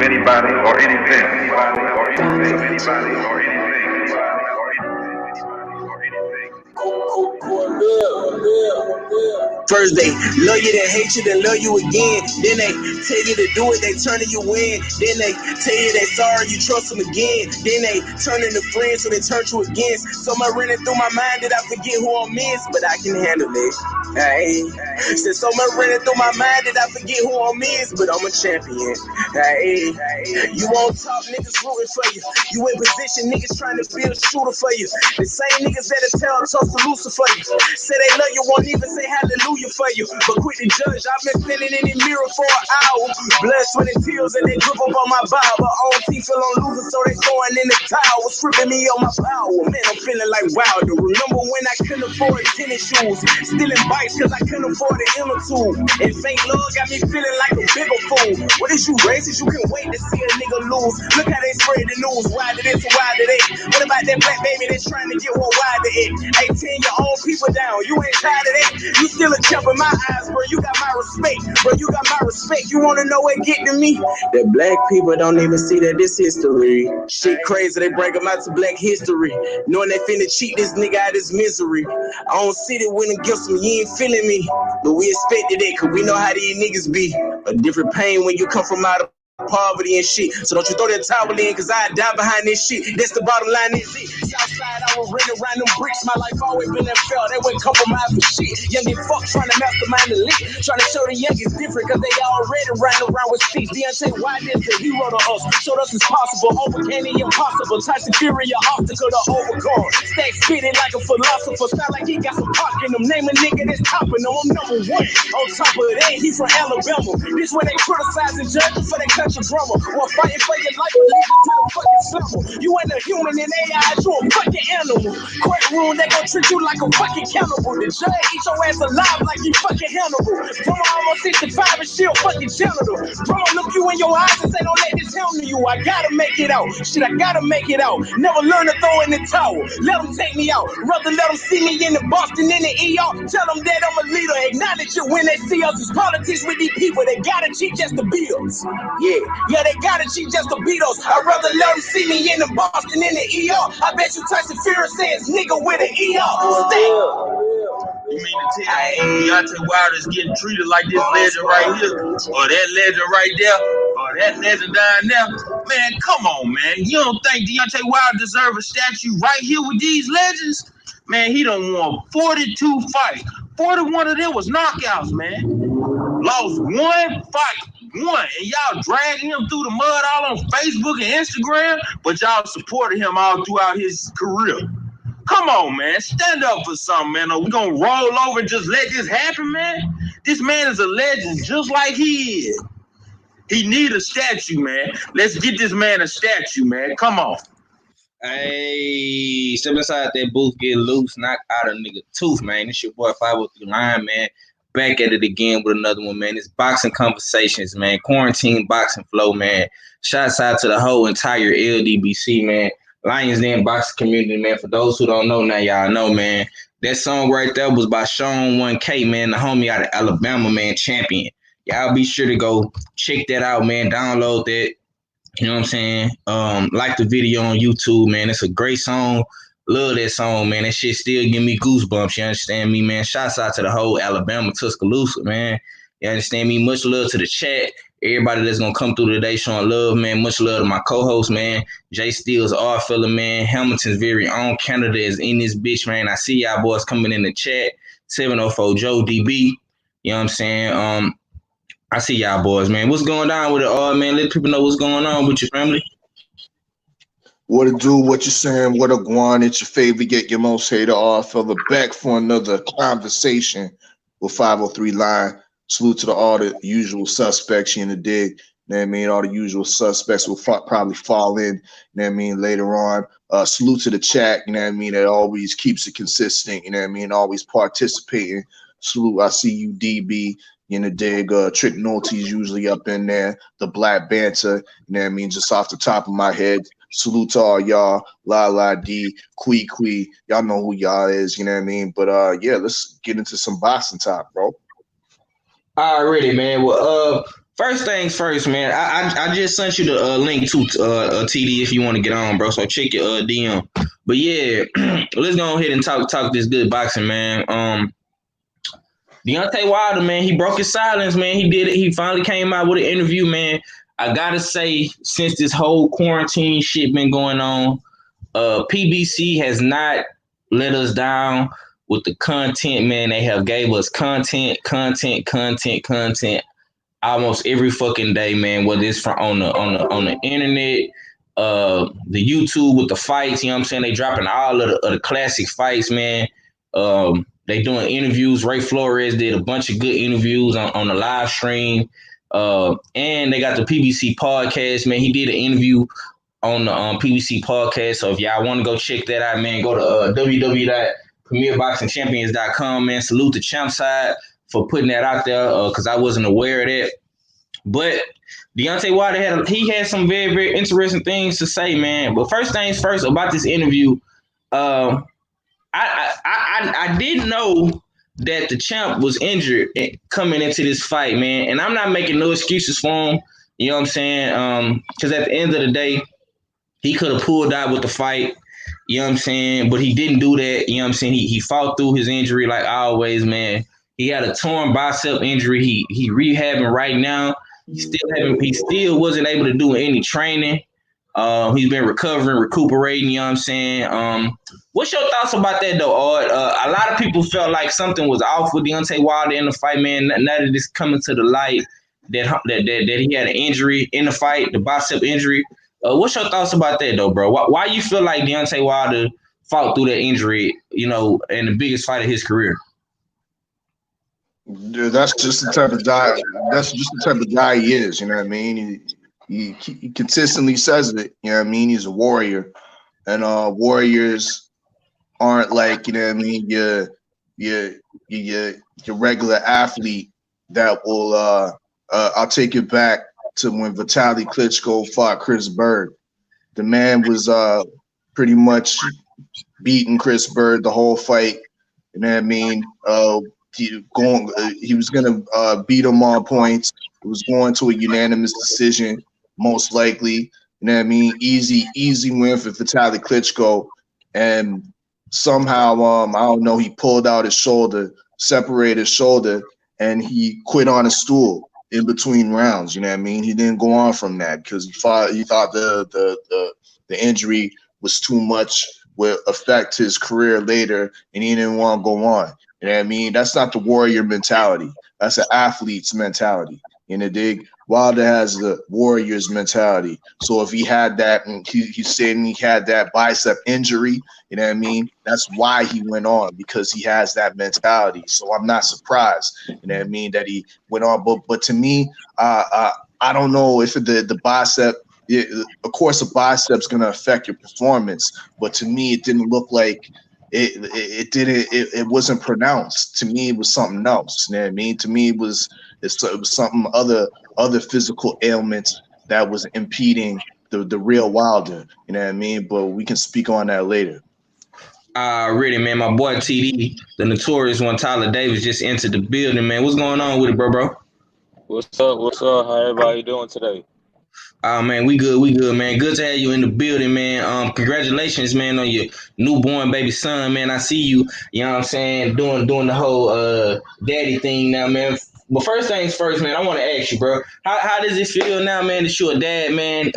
anybody or anything. First they love you, then hate you, then love you again. Then they tell you to do it, they turning you in. Then they tell you they sorry, you trust them again. Then they turn into friends, so they turn you against. So much running through my mind that I forget who I'm is, but I can handle it. Hey, said so much running through my mind that I forget who I'm is, but I'm a champion. Hey, you won't talk, niggas rooting for you. You in position, niggas trying to build a shooter for you. The same niggas that'll tell toast to Lucifer for you. Say they love you, won't even say hallelujah for you. But quit the judge, I've been standing in the mirror for an hour. Blood, sweat, and tears, and they drip up on my Bible. All team feel on losing, so they throwing in the towel. Stripping me on my power. Man, I'm feeling like Wilder. Remember when I couldn't afford tennis shoes? Stealing bikes cause I couldn't afford an inner tube. And fake love got me feeling like a bigger fool. What is you racist? You can wait to see a nigga lose. Look how they spread the news. Why did this and why did they? What about that black baby that's trying to get one wide to it? 18, your own people down. You ain't tired of that. You still a champ in my eyes, bro. You got my respect. Bro, you got my respect. You wanna know what get to me? That black people don't even see that this history. Shit crazy, they bring them out to black history. Knowing they finna cheat this nigga out of his misery. I don't see that win against him, you ain't feeling me. But we expected it, cause we know how these niggas be. A different pain when you come from out of poverty and shit. So don't you throw that towel in, cause I die behind this shit. That's the bottom line, is it. Southside, I was running around them bricks. My life always been that fell. They wouldn't compromise for shit. Young and fuck trying to mastermind the league. Trying to show the youngest different, cause they already riding around with seats. Deontay Wilder's the hero to us. Showed us it's possible. Overcame the impossible. Tyson Fury, your obstacle to overcome. Stack spitting like a philosopher. Sound like he got some park in him. Name a nigga that's topping him. I'm number one. On top of that, he from Alabama. This when they criticize and judge for their country drama. While fighting for your life, but lead you to the fucking slumber. You ain't a human in AI, you a fucking animal. Courtroom, they gon' treat you like a fucking cannibal. The judge eat your ass alive like you fucking Hannibal. Drama almost 65 and she a fucking janitor. Drama look you in your eyes and say, don't let this happen to you. I gotta make it out. Shit, I gotta make it out. Never learn to throw in the towel. Let them take me out. Rather let them see me in the Boston in the ER. Tell them that I'm a leader. Acknowledge it when they see us. It's politics with these people. They gotta cheat just to beat us. Yeah, they gotta cheat just to beat us. I'd rather let them see me in the Boston in the ER. I bet you Tyson Fury says nigga with an ER. You mean to tell me Deontay Wilder's getting treated like this legend right here, or that legend right there, or that legend down there? Man, come on, man. You don't think Deontay Wilder deserves a statue right here with these legends? Man, he done won 42 fights. 41 of them was knockouts, man. Lost one fight. One, and y'all dragging him through the mud all on Facebook and Instagram, but y'all supported him all throughout his career. Come on, man. Stand up for something, man. Are we gonna roll over and just let this happen, man? This man is a legend just like he is. He need a statue, man. Let's get this man a statue, man. Come on. Hey, step inside that booth, get loose, knock out a nigga tooth, man. It's your boy 503 Line, man. Back at it again with another one, man. It's Boxing Conversations, man. Quarantine Boxing Flow, man. Shouts out to the whole entire LDBC, man. Lions Den boxing community, man. For those who don't know now, y'all know, man. That song right there was by Sean 1K, man. The homie out of Alabama, man. Champion. Y'all be sure to go check that out, man. Download that. You know what I'm saying? Like the video on YouTube, man. It's a great song. Love that song, man. That shit still give me goosebumps. You understand me, man? Shouts out to the whole Alabama, Tuscaloosa, man. You understand me? Much love to the chat. Everybody that's gonna come through today showing love, man. Much love to my co-host, man. Jay Steele's our fella, man. Hamilton's very own Canada is in this bitch, man. I see y'all boys coming in the chat. 704 Joe DB. You know what I'm saying? I see y'all boys, man. What's going on with it, man? Let people know what's going on with your family. What to do, what you saying, what a guan, it's your favorite, get your most hated off fella back for another conversation with 503 Line. Salute to all the usual suspects in the dig. You know what I mean? All the usual suspects will probably fall in, you know what I mean, later on. Salute to the chat, you know what I mean, that always keeps it consistent, you know what I mean, always participating. Salute, I see you, DB. In the dig, Trick Naughty's usually up in there. The Black Banter, you know what I mean? Just off the top of my head. Salute to all y'all. La La D, Quee. Y'all know who y'all is, you know what I mean? But yeah, let's get into some boxing talk, bro. Already, man. Well, First things first, man. I just sent you the link to TD if you want to get on, bro. So check your DM. But yeah, let's go ahead and talk this good boxing, man. Deontay Wilder, man, he broke his silence, man. He did it. He finally came out with an interview, man. I gotta say, since this whole quarantine shit been going on, PBC has not let us down with the content, man. They have gave us content almost every fucking day, man. Whether it's from on the internet, the YouTube with the fights, you know what I'm saying? They dropping all of the classic fights, man. They doing interviews. Ray Flores did a bunch of good interviews on the live stream. And they got the PBC podcast, man. He did an interview on the PBC podcast. So if y'all want to go check that out, man, go to www.premierboxingchampions.com, man. Salute the champ side for putting that out there because I wasn't aware of that. But Deontay Wilder had some very, very interesting things to say, man. But first things first about this interview, I didn't know that the champ was injured coming into this fight, man. And I'm not making no excuses for him. You know what I'm saying? Because at the end of the day, he could have pulled out with the fight. You know what I'm saying? But he didn't do that. You know what I'm saying? He fought through his injury like always, man. He had a torn bicep injury. He rehabbing right now. He still wasn't able to do any training. He's been recuperating, you know what I'm saying? What's your thoughts about that though, Ard? A lot of people felt like something was off with Deontay Wilder in the fight, man. Now that it's coming to the light that he had an injury in the fight, the bicep injury. What's your thoughts about that though, bro? Why you feel like Deontay Wilder fought through that injury, you know, in the biggest fight of his career? Dude, that's just the type of guy. That's just the type of guy he is. You know what I mean? He consistently says it. You know what I mean? He's a warrior, and warriors aren't like, you know what I mean, your regular athlete that will. I'll take it back to when Vitaly Klitschko fought Chris Bird. The man was pretty much beating Chris Bird the whole fight. You know what I mean? He was gonna beat him on points. It was going to a unanimous decision, most likely. You know what I mean? Easy win for Vitaly Klitschko. And somehow, I don't know, he pulled out his shoulder, separated his shoulder, and he quit on a stool in between rounds. You know what I mean? He didn't go on from that because he thought the injury was too much, would affect his career later, and he didn't want to go on. You know what I mean? That's not the warrior mentality. That's an athlete's mentality. You know, dig? Wilder has the warrior's mentality. So if he had that, and he's saying he had that bicep injury, you know what I mean? That's why he went on, because he has that mentality. So I'm not surprised, you know what I mean, that he went on. But to me, I don't know if the bicep. Of course, a bicep's going to affect your performance, but to me, it didn't look like it wasn't pronounced. To me, it was something else. You know what I mean? To me, it was something other physical ailments that was impeding the real Wilder. You know what I mean? But we can speak on that later. Really, man. My boy TD, the notorious one, Tyler Davis, just entered the building, man. What's going on with it, bro? What's up? How everybody doing today? Man, we good, man. Good to have you in the building, man. Congratulations, man, on your newborn baby son, man. I see you, you know what I'm saying, doing the whole daddy thing now, man. But first things first, man, I want to ask you, bro, how does it feel now, man, that you're a dad, man?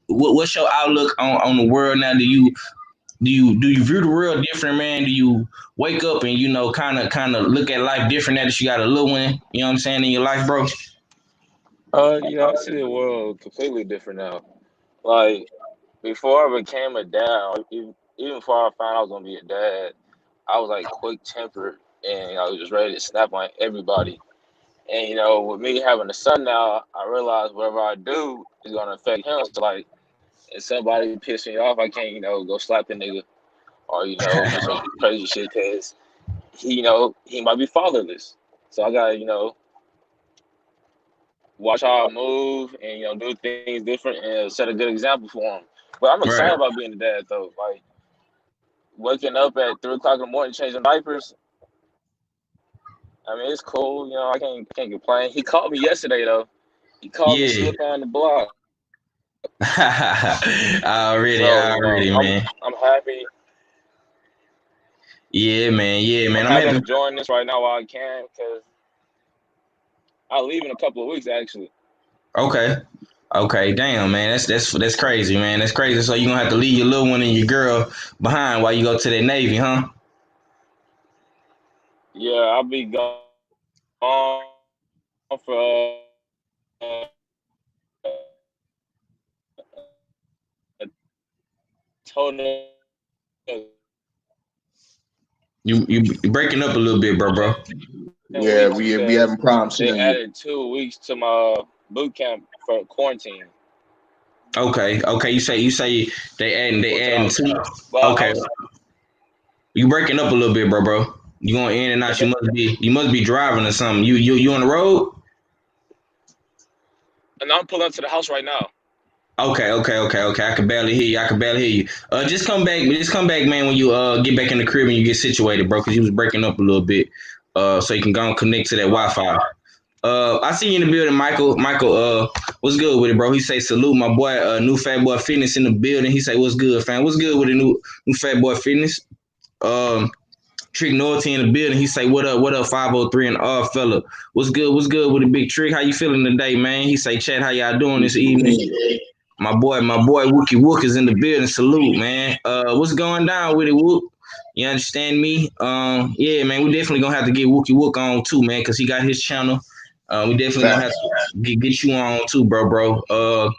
What's your outlook on the world now? Do you view the world different, man? Do you wake up and, you know, kind of look at life different now that you got a little one, you know what I'm saying, in your life, bro? Yeah, I see the world completely different now. Like, before I became a dad, even before I found out I was gonna be a dad, I was like quick tempered and I was just ready to snap on everybody. And you know, with me having a son now, I realize whatever I do is gonna affect him. So like, if somebody piss me off, I can't, you know, go slap the nigga or you know do some crazy shit because he, you know, he might be fatherless. So I gotta, you know, watch how I move and you know do things different and set a good example for him. But I'm excited Right. about being a dad though. Like waking up at 3 o'clock in the morning changing diapers. I mean it's cool. You know I can't complain. He called me yesterday though. He called me Yeah. slip on the block. already, I'm man. I'm happy. Yeah, man. Yeah, I'm man. I'm happy I'm happy. enjoying this right now while I can, because I leave in a couple of weeks actually. Okay. Okay, damn, man. That's crazy, man. That's crazy. So you gonna have to leave your little one and your girl behind while you go to that Navy, huh? Yeah, I'll be gone for a total of You breaking up a little bit, bro. 10 Yeah, weeks we because having problems they hearing you. added 2 weeks to my boot camp for quarantine. Okay. You say they adding So, two. but I Okay. was, You breaking up a little bit, bro. You going in and out. You must be driving or something. You on the road? and I'm pulling up to the house right now. Okay. I can barely hear you. Just come back. Just come back, man. When you get back in the crib and you get situated, bro, because you was breaking up a little bit. So you can go and connect to that Wi-Fi. I see you in the building, Michael. Michael, what's good with it, bro? He say salute, my boy. New Fat Boy Fitness in the building. He say what's good, fam? What's good with the new Fat Boy Fitness? Um, Trick Noity in the building. He say what up, 503 and fella. What's good with the big Trick? How you feeling today, man? He say, chat, how y'all doing this evening? My boy Wookie Wook is in the building. Salute, man. What's going down with it, Wook? You understand me? Yeah, man, we definitely gonna have to get Wookie Wook on too, man, because he got his channel. We definitely gonna have Facts. to get you on too, bro.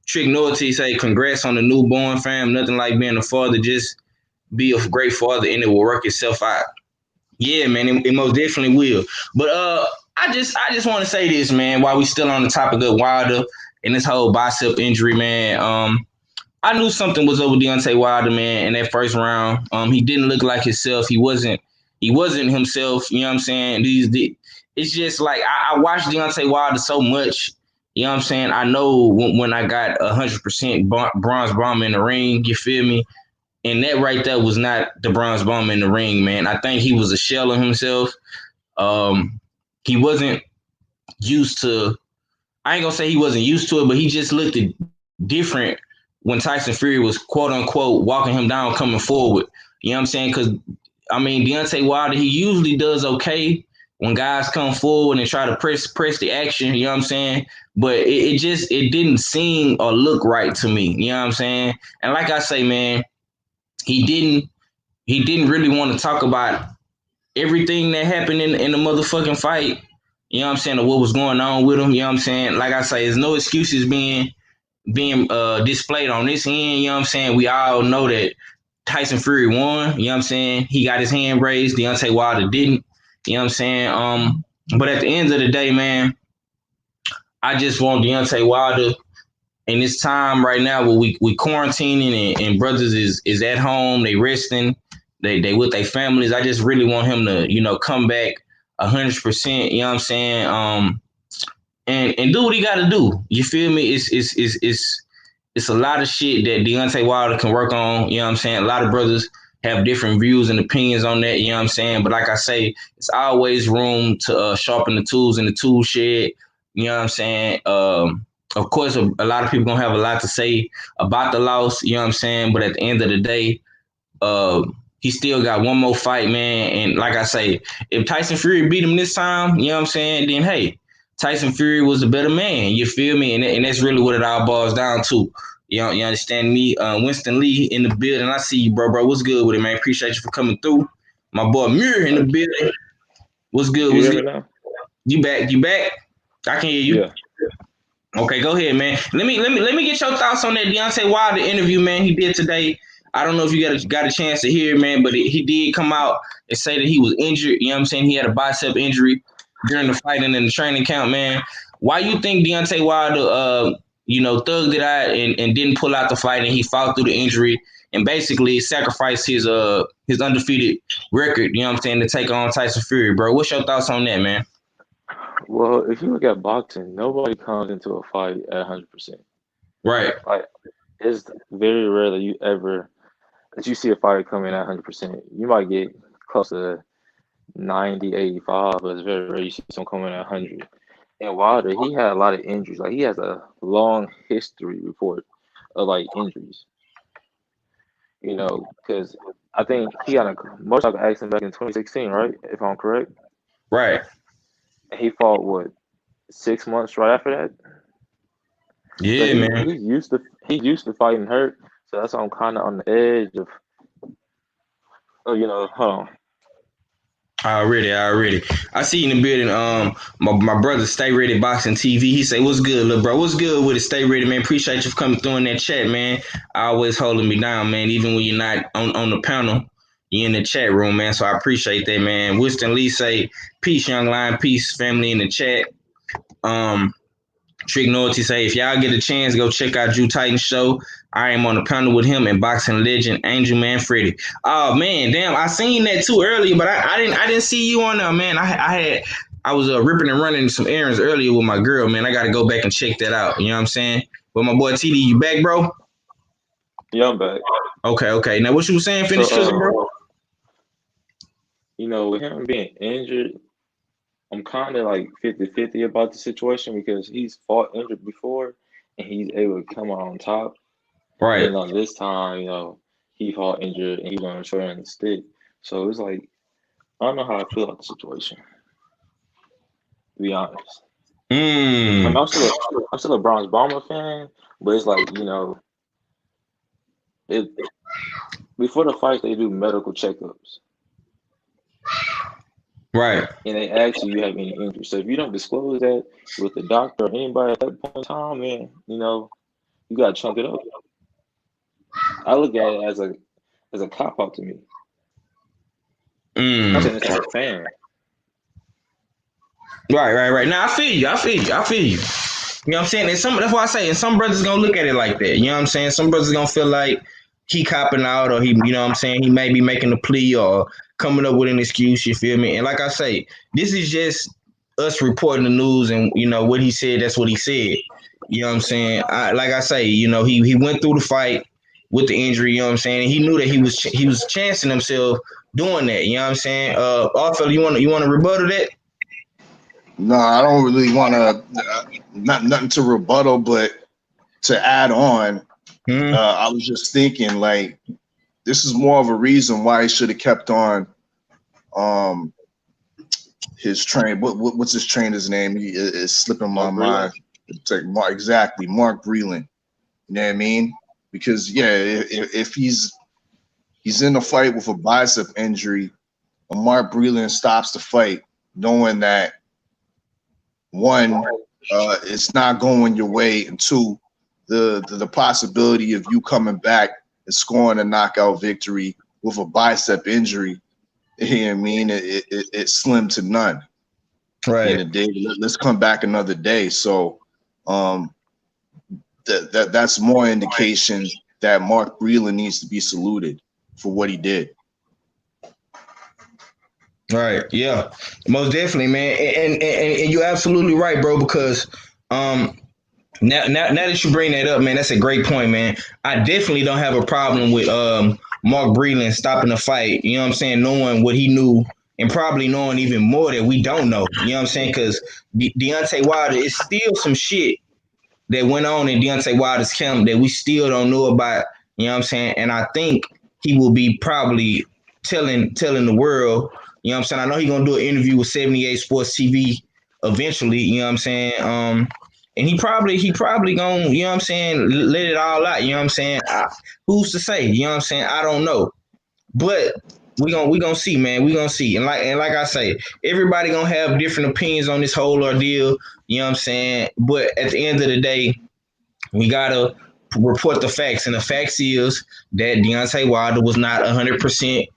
Trick Noity say, congrats on the newborn, fam. Nothing like being a father, just be a great father and it will work itself out. Yeah, man, it most definitely will. But I just want to say this, man, while we still on the topic of Wilder and this whole bicep injury, man. I knew something was over Deontay Wilder, man, in that first round. He didn't look like himself. He wasn't himself. You know what I'm saying? It's just like I watched Deontay Wilder so much. You know what I'm saying? I know when I got 100% bronze bomb in the ring. You feel me? And that right there was not the bronze bomb in the ring, man. I think he was a shell of himself. He wasn't used to. I ain't gonna say he wasn't used to it, but he just looked different when Tyson Fury was quote unquote walking him down, coming forward. You know what I'm saying? Because I mean, Deontay Wilder, he usually does okay when guys come forward and try to press the action. You know what I'm saying? But it didn't seem or look right to me. You know what I'm saying? And like I say, man, he didn't really want to talk about everything that happened in the motherfucking fight. You know what I'm saying? Or what was going on with him. You know what I'm saying? Like I say, there's no excuses being displayed on this end. You know what I'm saying? We all know that Tyson Fury won. You know what I'm saying? He got his hand raised. Deontay Wilder didn't. You know what I'm saying? But at the end of the day, man, I just want Deontay Wilder in this time right now where we quarantining and brothers is at home, they resting, they with their families. I just really want him to, come back 100%, you know what I'm saying? And do what he gotta do. You feel me? It's a lot of shit that Deontay Wilder can work on, you know what I'm saying? A lot of brothers have different views and opinions on that, you know what I'm saying? But like I say, it's always room to sharpen the tools in the tool shed, you know what I'm saying? Of course, a lot of people gonna have a lot to say about the loss, you know what I'm saying? But at the end of the day, he still got one more fight, man. And like I say, if Tyson Fury beat him this time, you know what I'm saying? Then hey, Tyson Fury was a better man. You feel me? And that's really what it all boils down to. You understand me? Winston Lee in the building. I see you, bro. What's good with it, man? Appreciate you for coming through. My boy Muir in the Thank you. building. What's good? You What's hear good? me now? You back? You back? I can hear you. Yeah. Okay, go ahead, man. Let me get your thoughts on that Deontay Wilder interview, man. He did today. I don't know if you got a chance to hear it, man, but he did come out and say that he was injured. You know what I'm saying? He had a bicep injury during the fight and in the training camp, man. Why you think Deontay Wilder, thugged it out and didn't pull out the fight and he fought through the injury and basically sacrificed his undefeated record? You know what I'm saying, to take on Tyson Fury, bro. What's your thoughts on that, man? Well, if you look at boxing, nobody comes into a fight at 100%. Right. Like, it's very rare that you see a fighter come in at 100%. You might get close to 90, 85, but it's very rare you see someone coming in at 100. And Wilder, he had a lot of injuries. Like he has a long history report of like injuries. Because I think he got a motorcycle accident back in 2016, right? If I'm correct. Right. And he fought what 6 months right after that. So Yeah, man. he's used to fighting hurt. So that's why I'm kind of on the edge of, hold on. Already. I see you in the building. My brother, Stay Ready Boxing TV. He say, "What's good, little bro? What's good with it? Stay ready, man. Appreciate you for coming through in that chat, man. Always holding me down, man. Even when you're not on the panel, you in the chat room, man. So I appreciate that, man. Winston Lee say, peace, young lion, peace, family in the chat. Trick Noity say, if y'all get a chance, go check out Drew Titan's show. I am on the panel with him and boxing legend Angel Man Freddy. Oh man, damn! I seen that too earlier, but I didn't see you on there, man. I was ripping and running some errands earlier with my girl, man. I got to go back and check that out. You know what I'm saying? But my boy TD, you back, bro? Yeah, I'm back. Okay. Now what you was saying? Finish cooking, bro. With him being injured, I'm kind of like 50-50 about the situation because he's fought injured before and he's able to come out on top. Right. And this time, he fought injured and he's on a short end of the stick. So it's like, I don't know how I feel about the situation, to be honest. I mean, I'm still a Bronx Bomber fan, but it's like, before the fight, they do medical checkups. Right. And they ask you have any injuries. So if you don't disclose that with the doctor or anybody at that point in time, man, you gotta chunk it up. I look at it as a cop out to me. I'm saying this as a fan. Right. Now I feel you. You know what I'm saying? That's why I say, and some brothers gonna look at it like that. You know what I'm saying? Some brothers gonna feel like he copping out, or he, you know what I'm saying, he may be making a plea or coming up with an excuse, you feel me? And like I say, this is just us reporting the news, and what he said, that's what he said. You know what I'm saying? Like I say, he went through the fight with the injury, you know what I'm saying? And he knew that he was chancing himself doing that, you know what I'm saying? Arthur, you want to rebuttal that? No, I don't really want to, nothing to rebuttal, but to add on, I was just thinking, like, this is more of a reason why he should have kept on his train. What's his trainer's name? It's slipping my mind. It's like Mark Breland. You know what I mean? Because if he's in a fight with a bicep injury, and Mark Breland stops the fight, knowing that one, it's not going your way, and two, the possibility of you coming back and scoring a knockout victory with a bicep injury, you know what I mean? It's slim to none. Right. In the day, let's come back another day. So that's more indication that Mark Breland needs to be saluted for what he did. Right. Yeah. Most definitely, man. And you're absolutely right, bro, because now that you bring that up, man, that's a great point, man. I definitely don't have a problem with Mark Breland stopping the fight, you know what I'm saying, knowing what he knew and probably knowing even more that we don't know, you know what I'm saying, because Deontay Wilder is still some shit that went on in Deontay Wilder's camp that we still don't know about, you know what I'm saying, and I think he will be probably telling the world, you know what I'm saying. I know he's gonna do an interview with 78 Sports TV eventually, you know what I'm saying. And he probably gonna, you know what I'm saying, let it all out, you know what I'm saying. Who's to say, you know what I'm saying? I don't know, but we gonna see, man. We gonna see, and like I say, everybody gonna have different opinions on this whole ordeal, you know what I'm saying. But at the end of the day, we gotta report the facts, and the facts is that Deontay Wilder was not 100%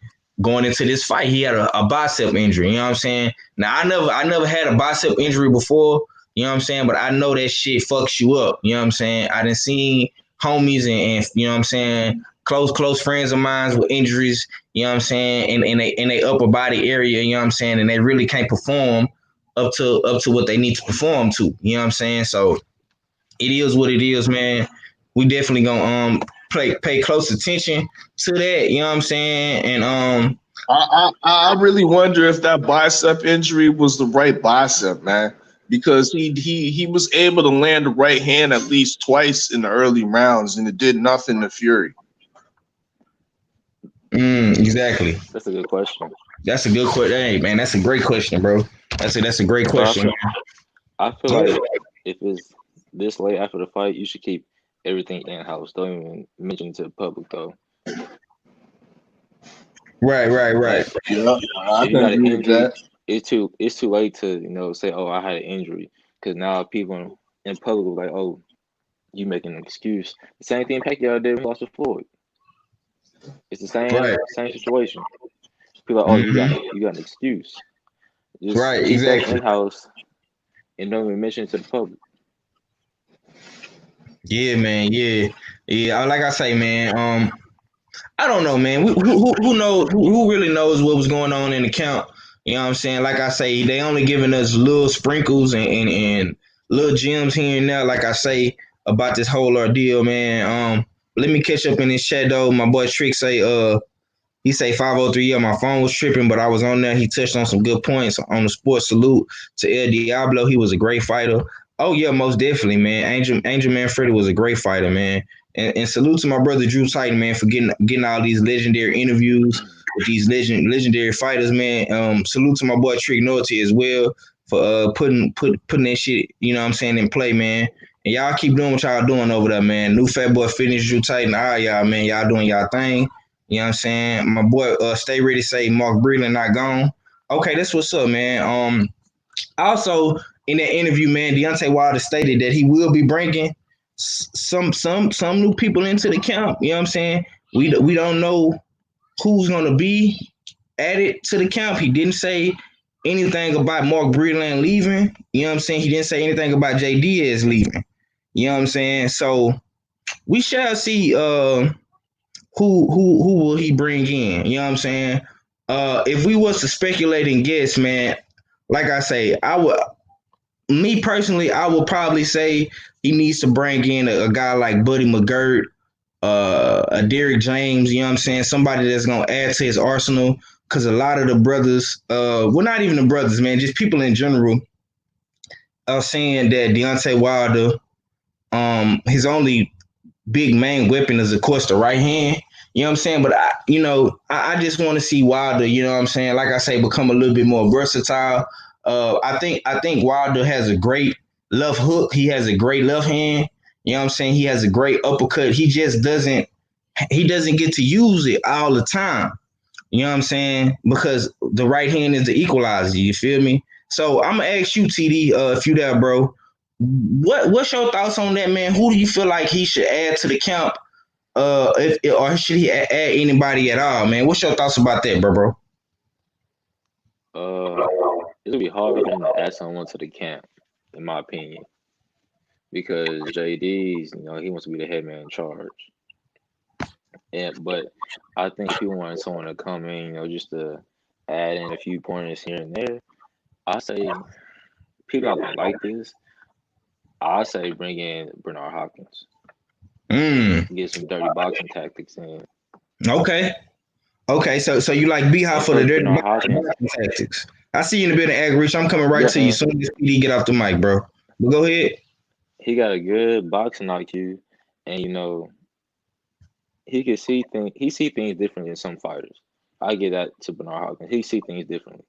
going into this fight. He had a bicep injury, you know what I'm saying? Now, I never had a bicep injury before, you know what I'm saying? But I know that shit fucks you up, you know what I'm saying? I done seen homies and you know what I'm saying, close friends of mine with injuries, you know what I'm saying, in they upper body area, you know what I'm saying, and they really can't perform up to what they need to perform to, you know what I'm saying? So it is what it is, man. We definitely gonna pay close attention to that, you know what I'm saying? And I really wonder if that bicep injury was the right bicep, man. because he was able to land the right hand at least twice in the early rounds, and it did nothing to Fury. Exactly. That's a good question. That's a good question. Hey, man, that's a great question, bro. That's a great But question. I feel Go ahead. like if it's this late after the fight, you should keep everything in house. Don't even mention it to the public though. Right. Like Yeah, I if you can got an agree with injury, that. it's too late to say, oh, I had an injury, because now people in public will like, oh, you making an excuse. The same thing Pacquiao did when he lost to Floyd. It's the Right. same situation. People are like, oh, hmm you got an excuse. Just Right. keep that Exactly. in house and don't even mention it to the public. Yeah, man. Yeah. Like I say, man. I don't know, man. Who knows? Who really knows what was going on in the camp? You know what I'm saying? Like I say, they only giving us little sprinkles and little gems here and there. Like I say about this whole ordeal, man. Let me catch up in this chat though. My boy Trick say, he say 503. Yeah, my phone was tripping, but I was on there. He touched on some good points on the sports salute to El Diablo. He was a great fighter. Oh yeah, most definitely, man. Angel Manfredi was a great fighter, man. And salute to my brother Drew Titan, man, for getting all these legendary interviews with these legendary fighters, man. Salute to my boy Trick Norty as well for putting that shit, you know what I'm saying, in play, man. And y'all keep doing what y'all doing over there, man. New Fat Boy Fitness, Drew Titan, all y'all, man. Y'all doing y'all thing. You know what I'm saying? My boy, stay ready to say Mark Breland not gone. Okay, that's what's up, man. Also in that interview, man, Deontay Wilder stated that he will be bringing some new people into the camp. You know what I'm saying? We don't know who's gonna be added to the camp. He didn't say anything about Mark Breland leaving. You know what I'm saying? He didn't say anything about Jay Diaz leaving. You know what I'm saying? So we shall see. Who will he bring in? You know what I'm saying? If we was to speculate and guess, man, like I say, me personally, I would probably say he needs to bring in a guy like Buddy McGirt, a Derrick James. You know what I'm saying? Somebody that's gonna add to his arsenal. Because a lot of the brothers, well, not even the brothers, man, just people in general, are saying that Deontay Wilder, his only big main weapon is of course the right hand. You know what I'm saying? But I just want to see Wilder, you know what I'm saying? Like I say, become a little bit more versatile. I think Wilder has a great left hook. He has a great left hand. You know what I'm saying? He has a great uppercut. He just doesn't get to use it all the time. You know what I'm saying? Because the right hand is the equalizer. You feel me? So I'm gonna ask you, TD, if you there, bro. What's your thoughts on that, man? Who do you feel like he should add to the camp? Or should he add anybody at all, man? What's your thoughts about that, bro? It'll be hard for him to add someone to the camp, in my opinion, because JD's, he wants to be the head man in charge. But I think if you want someone to come in, just to add in a few pointers here and there, I say people not gonna like this. I say bring in Bernard Hopkins, get some dirty boxing tactics in. Okay. So you like B-Hop And for the plus dirty Bernard Hopkins, boxing tactics? I see you in a bit of Ag Rich. I'm coming right yeah, to you and soon as PD get off the mic, bro. But go ahead. he got a good boxing IQ, and he can see things. He see things differently than some fighters. I get that to Bernard Hopkins. He see things differently,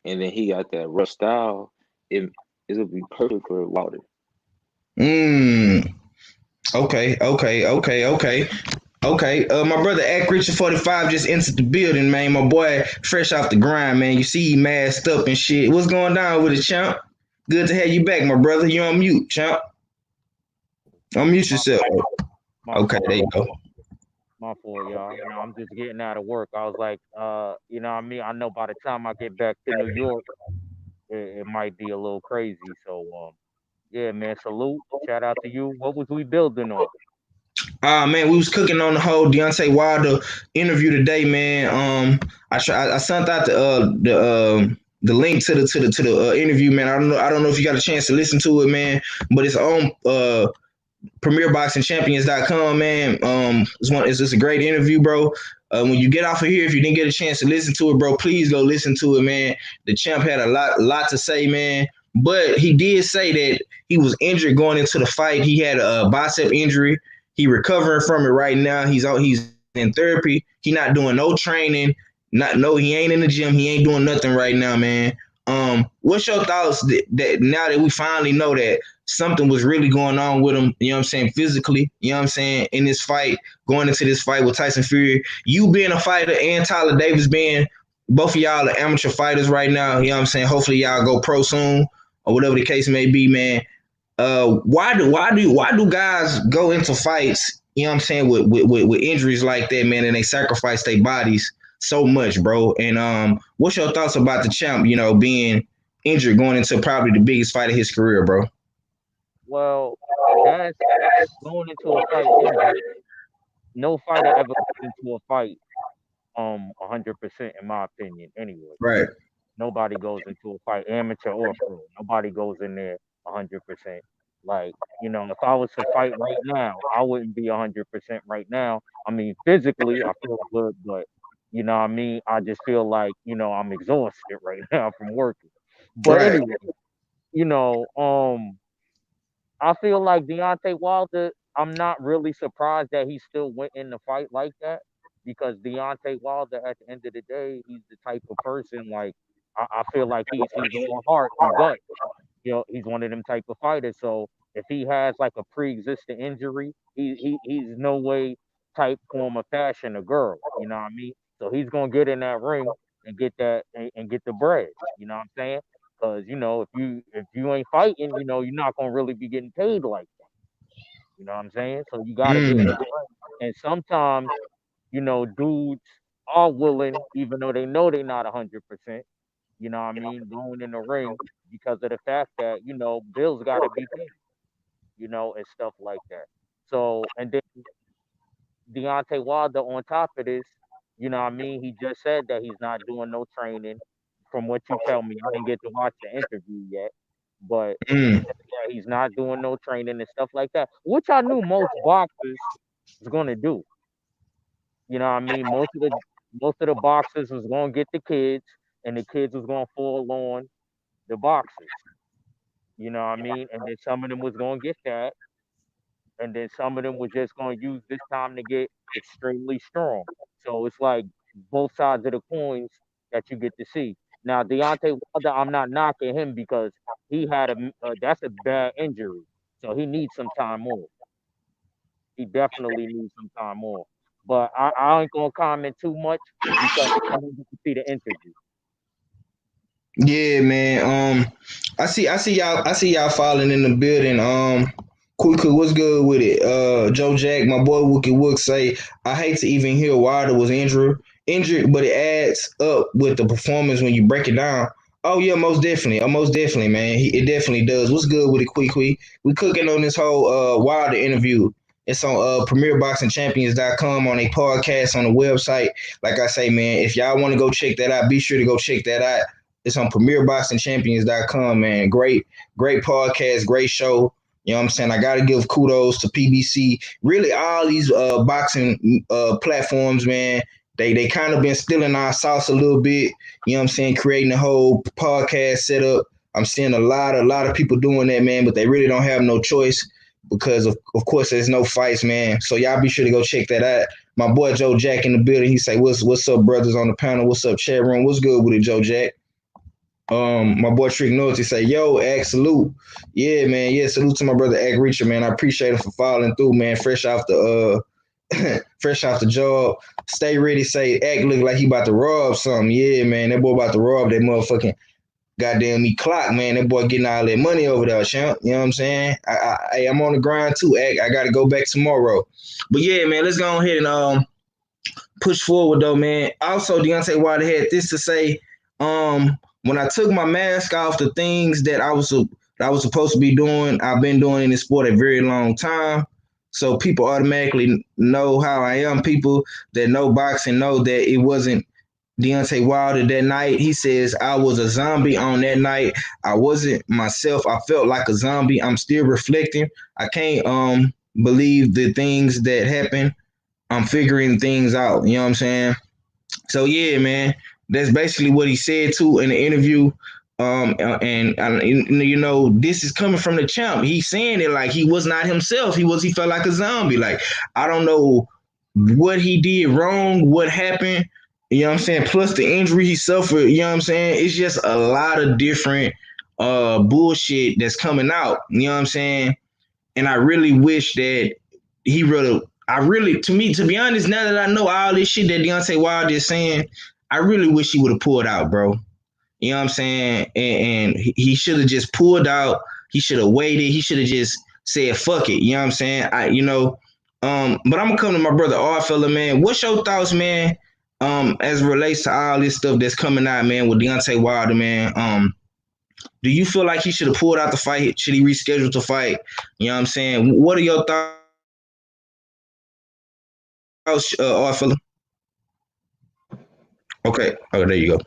and then he got that rough style. It'll be perfect for Wilder. Mm. Okay. My brother Act Richard 45 just entered the building, man. My boy, fresh off the grind, man. You see he masked up and shit. What's going down with it, champ? Good to have you back, my brother. You on mute, champ. Unmute My yourself. my Okay, fault. there you go. My fault, y'all. I'm just getting out of work. I was like, what I mean? I know by the time I get back to New York, it might be a little crazy. So, yeah, man, salute. Shout out to you. What was we building on? Man, we was cooking on the whole Deontay Wilder interview today, man. I sent out the link to the interview, man. I don't know if you got a chance to listen to it, man, but it's on premierboxingchampions.com, man. It's just a great interview, bro. When you get off of here, if you didn't get a chance to listen to it, bro, please go listen to it, man. The champ had a lot to say, man. But he did say that he was injured going into the fight. He had a bicep injury. He recovering from it right now. He's in therapy. He not doing no training. He ain't in the gym. He ain't doing nothing right now, man. What's your thoughts that now that we finally know that something was really going on with him, you know what I'm saying, physically, you know what I'm saying, in this fight, going into this fight with Tyson Fury, you being a fighter and Tyler Davis being both of y'all are amateur fighters right now, you know what I'm saying? Hopefully y'all go pro soon or whatever the case may be, man. Why do guys go into fights, you know what I'm saying, with injuries like that, man, and they sacrifice their bodies so much, bro? And what's your thoughts about the champ, you know, being injured going into probably the biggest fight of his career, bro? Well, that's going into a fight injured. No fighter ever goes into a fight 100% in my opinion anyway. Right. Nobody goes into a fight, amateur or pro. Nobody goes in there 100%. Like, if I was to fight right now, I wouldn't be 100% right now. I mean, physically, I feel good, but what I mean, I just feel like, I'm exhausted right now from working. But Right. anyway, you know, um, I feel like Deontay Wilder, I'm not really surprised that he still went in the fight like that because Deontay Wilder, at the end of the day, he's the type of person like I feel like he's all heart and gut. He's one of them type of fighters. So if he has like a pre-existing injury, he's no way type form of fashion a girl. You know what I mean? So he's gonna get in that ring and get that and get the bread. You know what I'm saying? Because if you ain't fighting, you're not gonna really be getting paid like that. You know what I'm saying? So you gotta get in Mm. that ring. And sometimes, dudes are willing, even though they know they're not 100%. You know what I mean? Going in the ring because of the fact that bills got to be paid. And stuff like that. So and then Deontay Wilder on top of this, what I mean? He just said that he's not doing no training. From what you tell me, I didn't get to watch the interview yet, but he Mm. said that he's not doing no training and stuff like that, which I knew most boxers was gonna do. You know what I mean? Most of the boxers was gonna get the kids, and the kids was gonna fall on the boxers. You know what I mean? And then some of them was gonna get that, and then some of them was just gonna use this time to get extremely strong. So it's like both sides of the coins that you get to see. Now Deontay Wilder, I'm not knocking him because he had that's a bad injury, so he needs some time off. He definitely needs some time off. But I ain't gonna comment too much because I didn't get to see the interview. Yeah, man. I see y'all falling in the building. Quick, what's good with it? Joe Jack, my boy Wookie Wook say, I hate to even hear Wilder was injured, but it adds up with the performance when you break it down. Oh yeah, most definitely. Oh, most definitely, man. It definitely does. What's good with it, Quick? We cooking on this whole Wilder interview. It's on premierboxingchampions.com on a podcast on the website. Like I say, man, if y'all want to go check that out, be sure to go check that out. It's on premierboxingchampions.com, man. Great podcast, great show. You know what I'm saying? I got to give kudos to PBC. Really, all these boxing platforms, man, they kind of been stealing our sauce a little bit. You know what I'm saying? Creating a whole podcast setup. I'm seeing a lot of people doing that, man, but they really don't have no choice because of course there's no fights, man. So y'all be sure to go check that out. My boy Joe Jack in the building. He say, "What's up, brothers on the panel? What's up, chat room? What's good with it, Joe Jack?" My boy Trick Noity say, yo, Ag, salute. Yeah, man. Yeah, salute to my brother Ag Reacher, man. I appreciate him for following through, man. Fresh off the fresh off the job. Stay ready, say Ag look like he about to rob something. Yeah, man. That boy about to rob that motherfucking goddamn me clock, man. That boy getting all that money over there, champ. You know what I'm saying? I'm on the grind too, Ag. I gotta go back tomorrow. But yeah, man, let's go ahead and push forward though, man. Also, Deontay Wilder had this to say. When I took my mask off, the things that I was supposed to be doing, I've been doing in this sport a very long time. So people automatically know how I am. People that know boxing know that it wasn't Deontay Wilder that night. He says I was a zombie on that night. I wasn't myself. I felt like a zombie. I'm still reflecting. I can't believe the things that happened. I'm figuring things out. You know what I'm saying? So yeah, man, that's basically what he said too in the interview. And you know, this is coming from the champ. He's saying it like he was not himself. He felt like a zombie. Like, I don't know what he did wrong, what happened. You know what I'm saying? Plus the injury he suffered. You know what I'm saying? It's just a lot of different bullshit that's coming out. You know what I'm saying? And I really wish that he really. To me, to be honest, now that I know all this shit that Deontay Wilder is saying, I really wish he would have pulled out, bro. You know what I'm saying? And he should have just pulled out. He should have waited. He should have just said, fuck it. You know what I'm saying? But I'm gonna come to my brother R fella, man. What's your thoughts, man? As it relates to all this stuff that's coming out, man, with Deontay Wilder, man. Do you feel like he should have pulled out the fight? Should he reschedule the fight? You know what I'm saying? What are your thoughts, R fella? Okay. Oh, there you go.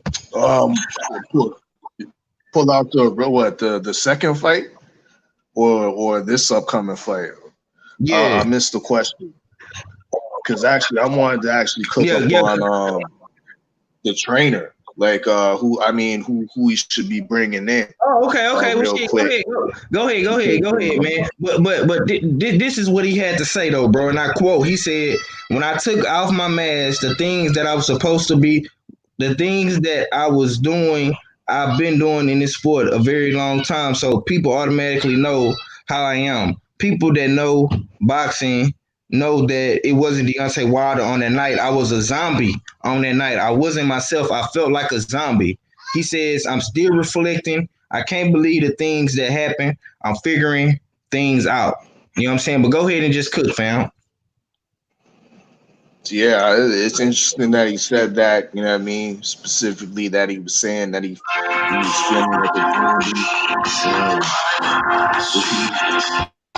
Pull out the second fight or this upcoming fight? Yeah. I missed the question because actually I wanted to actually cook on the trainer, like who he should be bringing in. Oh, okay. Well, shit, go ahead, man. But this is what he had to say though, bro. And I quote: he said, "When I took off my mask, the things that I was supposed to be, the things that I was doing, I've been doing in this sport a very long time. So people automatically know how I am. People that know boxing know that it wasn't Deontay Wilder on that night. I was a zombie on that night. I wasn't myself. I felt like a zombie." He says, "I'm still reflecting. I can't believe the things that happen. I'm figuring things out." You know what I'm saying? But go ahead and just cook, fam. Yeah, it's interesting that he said that, you know what I mean? Specifically that he was saying that he was feeling like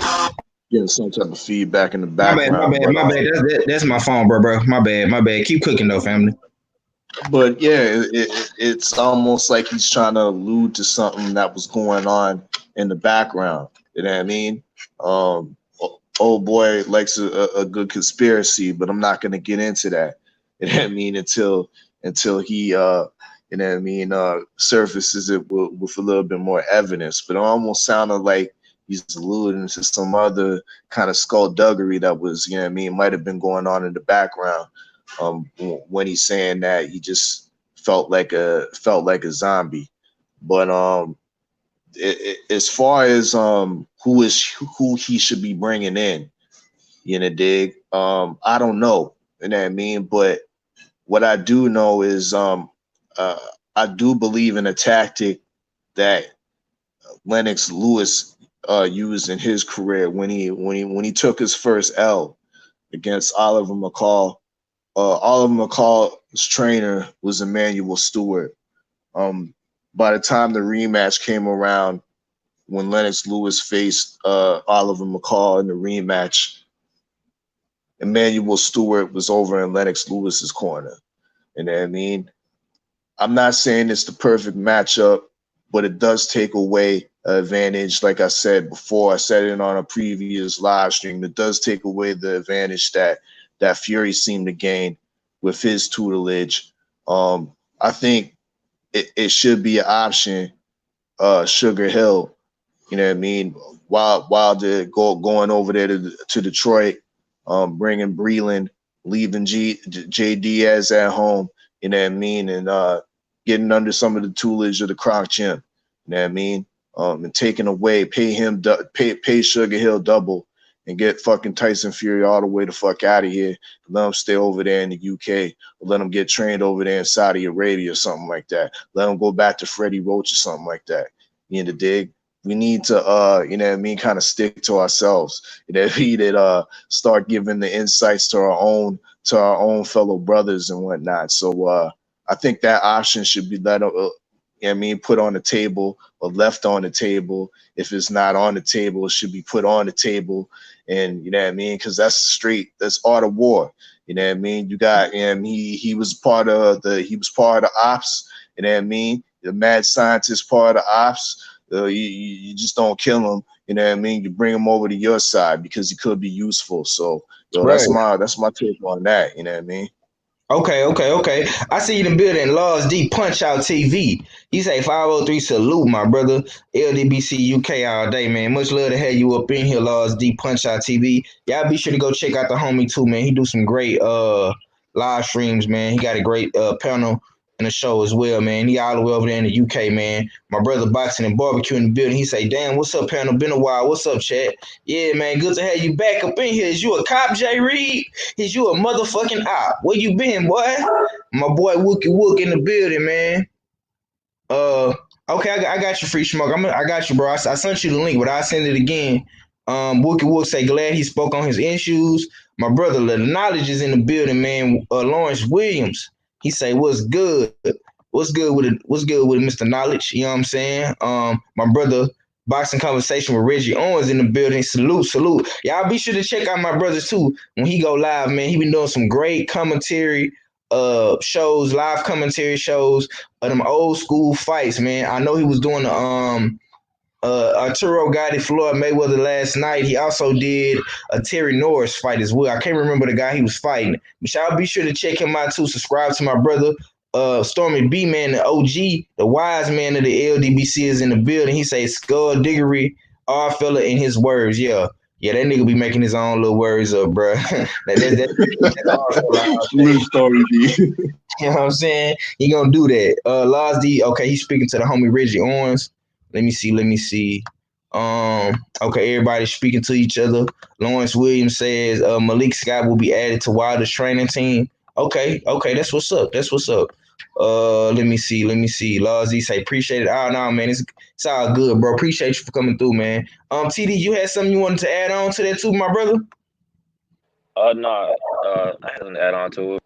a getting some type of feedback in the background. My bad. That's my phone, bro. My bad. Keep cooking though, family. But yeah, it's almost like he's trying to allude to something that was going on in the background. You know what I mean? Old boy likes a good conspiracy, but I'm not going to get into that. You know what I mean? Until he, you know what I mean, surfaces it with a little bit more evidence. But it almost sounded like he's alluding to some other kind of skullduggery that was, you know what I mean, might have been going on in the background. When he's saying that he just felt like a zombie. But as far as who he should be bringing in, you know, dig, I don't know, you know what I mean. But what I do know is I do believe in a tactic that Lennox Lewis used in his career when he took his first L against Oliver McCall. Oliver McCall's trainer was Emmanuel Stewart. By the time the rematch came around, when Lennox Lewis faced Oliver McCall in the rematch, Emmanuel Stewart was over in Lennox Lewis's corner. You know what I mean? I'm not saying it's the perfect matchup, but it does take away an advantage. Like I said before, I said it on a previous live stream, it does take away the advantage that Fury seemed to gain with his tutelage. I think it should be an option, Sugar Hill, you know what I mean, while they're going over there to Detroit, bringing Breland, leaving J Diaz at home, you know what I mean, and getting under some of the tutelage of the Croc Gym, you know what I mean, and taking away, pay Sugar Hill double and get fucking Tyson Fury all the way the fuck out of here. Let him stay over there in the UK, or let him get trained over there in Saudi Arabia or something like that. Let him go back to Freddie Roach or something like that. You know, dig? We need to, you know what I mean, kind of stick to ourselves. You know, we that start giving the insights to our own fellow brothers and whatnot. So I think that option should be let, you know what I mean, put on the table or left on the table. If it's not on the table, it should be put on the table. And you know what I mean, because that's art of war. You know what I mean. You got him. He was part of the ops. You know what I mean. The mad scientist part of the ops. You just don't kill him. You know what I mean. You bring him over to your side because he could be useful. So right. That's my take on that. You know what I mean. Okay. I see you in the building. Laws D Punch Out TV. He say 503 salute, my brother. LDBC UK all day, man. Much love to have you up in here, Laws D Punch Out TV. Y'all be sure to go check out the homie too, man. He do some great live streams, man. He got a great panel and a show as well, man. He all the way over there in the UK, man. My brother Boxing and Barbecue in the building. He say, damn, what's up, panel? Been a while. What's up, chat? Yeah, man. Good to have you back up in here. Is you a cop, Jay Reed? Is you a motherfucking op? Where you been, boy? My boy Wookie Wook in the building, man. Uh, okay, I got you, Free Smoke. I got you, bro. I sent you the link, but I send it again. Wookie Wook say glad he spoke on his issues. My brother, the knowledge is in the building, man. Lawrence Williams, he say what's good. What's good with it? What's good with it, Mr. Knowledge? You know what I'm saying? My brother, boxing conversation with Reggie Owens in the building. Salute. Y'all be sure to check out my brothers too when he go live, man. He been doing some great commentary shows, live commentary shows of them old school fights, man. I know he was doing the Arturo Gotti Floyd Mayweather last night. He also did a Terry Norris fight as well. I can't remember the guy he was fighting. But y'all be sure to check him out too. Subscribe to my brother. Stormy B man, the OG, the wise man of the LDBC is in the building. He say skull diggery, all fella in his words. Yeah, that nigga be making his own little words up, bro. That's all Real story, D. you know what I'm saying? He gonna do that. Lars D, okay, he's speaking to the homie Reggie Owens. Let me see. Okay, everybody's speaking to each other. Lawrence Williams says Malik Scott will be added to Wilder's training team. Okay, that's what's up. Let me see. Lars D say appreciate it. Oh no, man, it's all good, bro. Appreciate you for coming through, man. TD, you had something you wanted to add on to that too, my brother? No, I had something to add on to it.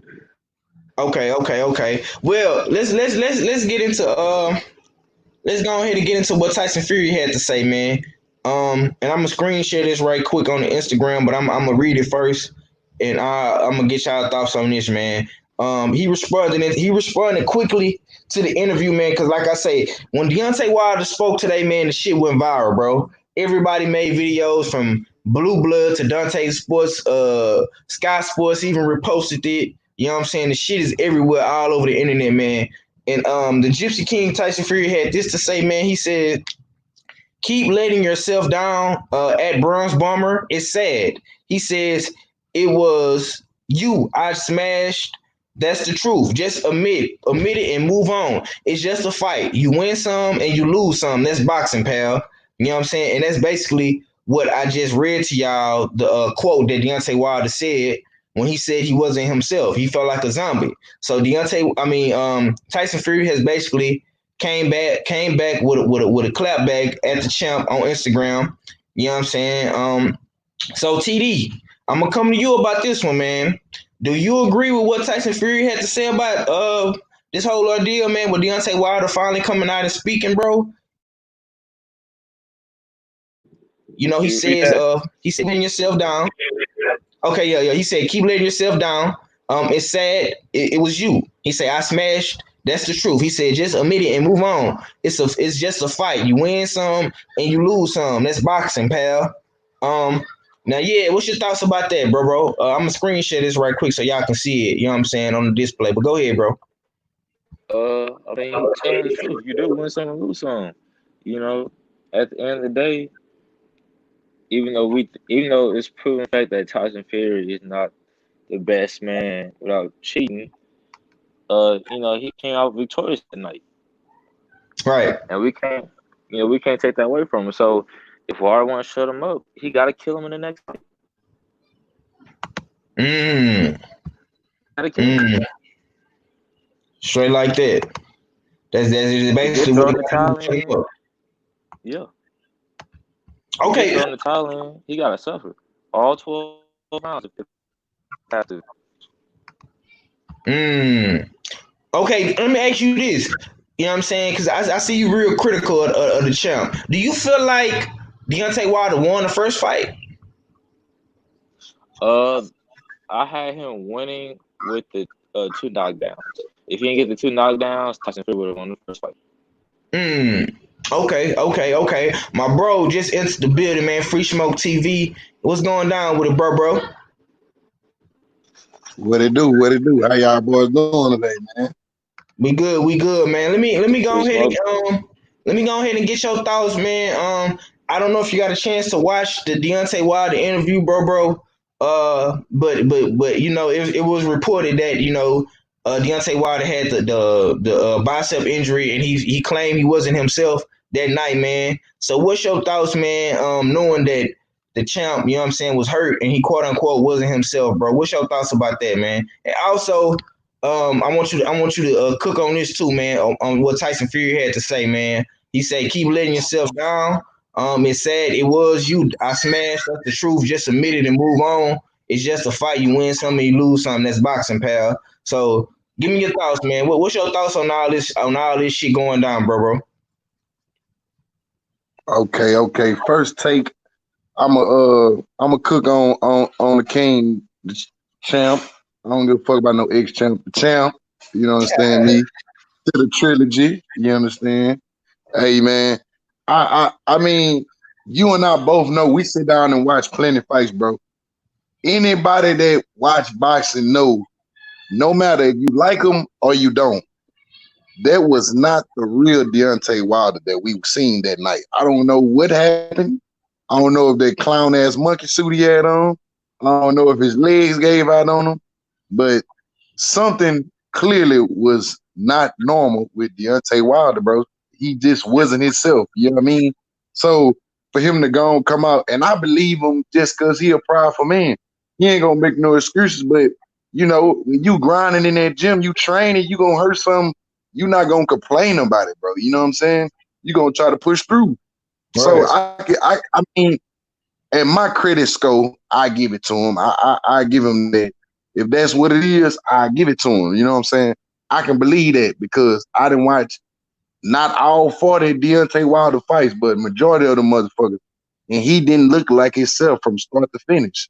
Okay. Well, let's get into let's go ahead and get into what Tyson Fury had to say, man. And I'm gonna screen share this right quick on the Instagram, but I'm gonna read it first, and I'm gonna get y'all thoughts on this, man. He responded quickly to the interview, man, because like I say, when Deontay Wilder spoke today, man, the shit went viral, bro. Everybody made videos from Blue Blood to Dante Sports, Sky Sports even reposted it. You know what I'm saying? The shit is everywhere, all over the internet, man. And the Gypsy King Tyson Fury had this to say, man. He said, keep letting yourself down at Bronze Bomber. It's sad. He says, it was you I smashed. That's the truth. Just admit it and move on. It's just a fight. You win some and you lose some. That's boxing, pal. You know what I'm saying? And that's basically what I just read to y'all, the quote that Deontay Wilder said when he said he wasn't himself. He felt like a zombie. So Tyson Fury has basically came back with a clap back at the champ on Instagram. You know what I'm saying? So TD, I'm gonna come to you about this one, man. Do you agree with what Tyson Fury had to say about this whole ordeal, man, with Deontay Wilder finally coming out and speaking, bro? You know, he says, letting yourself down. Okay, yeah. He said, keep letting yourself down. It's sad. It was you. He said, I smashed. That's the truth. He said, just admit it and move on. It's just a fight. You win some and you lose some. That's boxing, pal. Now, yeah, what's your thoughts about that, bro? I'm gonna screen share this right quick so y'all can see it. You know what I'm saying on the display. But go ahead, bro. I mean, telling the truth, you do win some and lose some. You know, at the end of the day, even though it's proven fact that Tyson Fury is not the best man without cheating, he came out victorious tonight. Right. And we can't take that away from him. So if Wilder want to shut him up, he got to kill him in the next fight. Gotta kill him. Straight like that. That's basically what the towel in. Yeah. Okay. On the towel in, he gotta suffer all 12 rounds if he has to. Okay, let me ask you this. You know what I'm saying? Because I see you real critical of the champ. Do you feel like Deontay Wilder won the first fight? I had him winning with the 2 knockdowns. If he didn't get the 2 knockdowns, Tyson Fury would have won the first fight. Okay. My bro just entered the building, man. Free Smoke TV. What's going down with it, bro? What it do? What it do? How y'all boys doing today, man? We good, man. Let me go Free ahead smoke. and let me go ahead and get your thoughts, man. I don't know if you got a chance to watch the Deontay Wilder interview, bro. But you know, it was reported that Deontay Wilder had the bicep injury, and he claimed he wasn't himself that night, man. So what's your thoughts, man? Knowing that the champ, you know what I'm saying, was hurt and he quote unquote wasn't himself, bro. What's your thoughts about that, man? And also, I want you to cook on this too, man. On what Tyson Fury had to say, man. He said, "Keep letting yourself down. It's sad. It was you. I smashed. That's the truth. Just admit it and move on. It's just a fight. You win some, you lose some. That's boxing, pal. So, give me your thoughts, man. What's your thoughts on all this shit going down, bro? Okay. First take. I'm a cook on the king, the champ. I don't give a fuck about no ex champ. The champ. You know understand me? To the trilogy. You understand? Hey man, I mean, you and I both know we sit down and watch plenty fights, bro. Anybody that watch boxing know, no matter if you like them or you don't, that was not the real Deontay Wilder that we seen that night. I don't know what happened. I don't know if that clown ass monkey suit he had on. I don't know if his legs gave out on him, but something clearly was not normal with Deontay Wilder, bro. He just wasn't himself. You know what I mean? So for him to go and come out, and I believe him just because he a prideful man. He ain't gonna make no excuses, but you know, when you grinding in that gym, you training, you gonna hurt some. You not gonna complain about it, bro. You know what I'm saying? You gonna try to push through. So Right. I mean, at my credit score, I give it to him. I give him that. If that's what it is, I give it to him. You know what I'm saying? I can believe that because I didn't watch not all 40 Deontay Wilder fights, but majority of the motherfuckers. And he didn't look like himself from start to finish.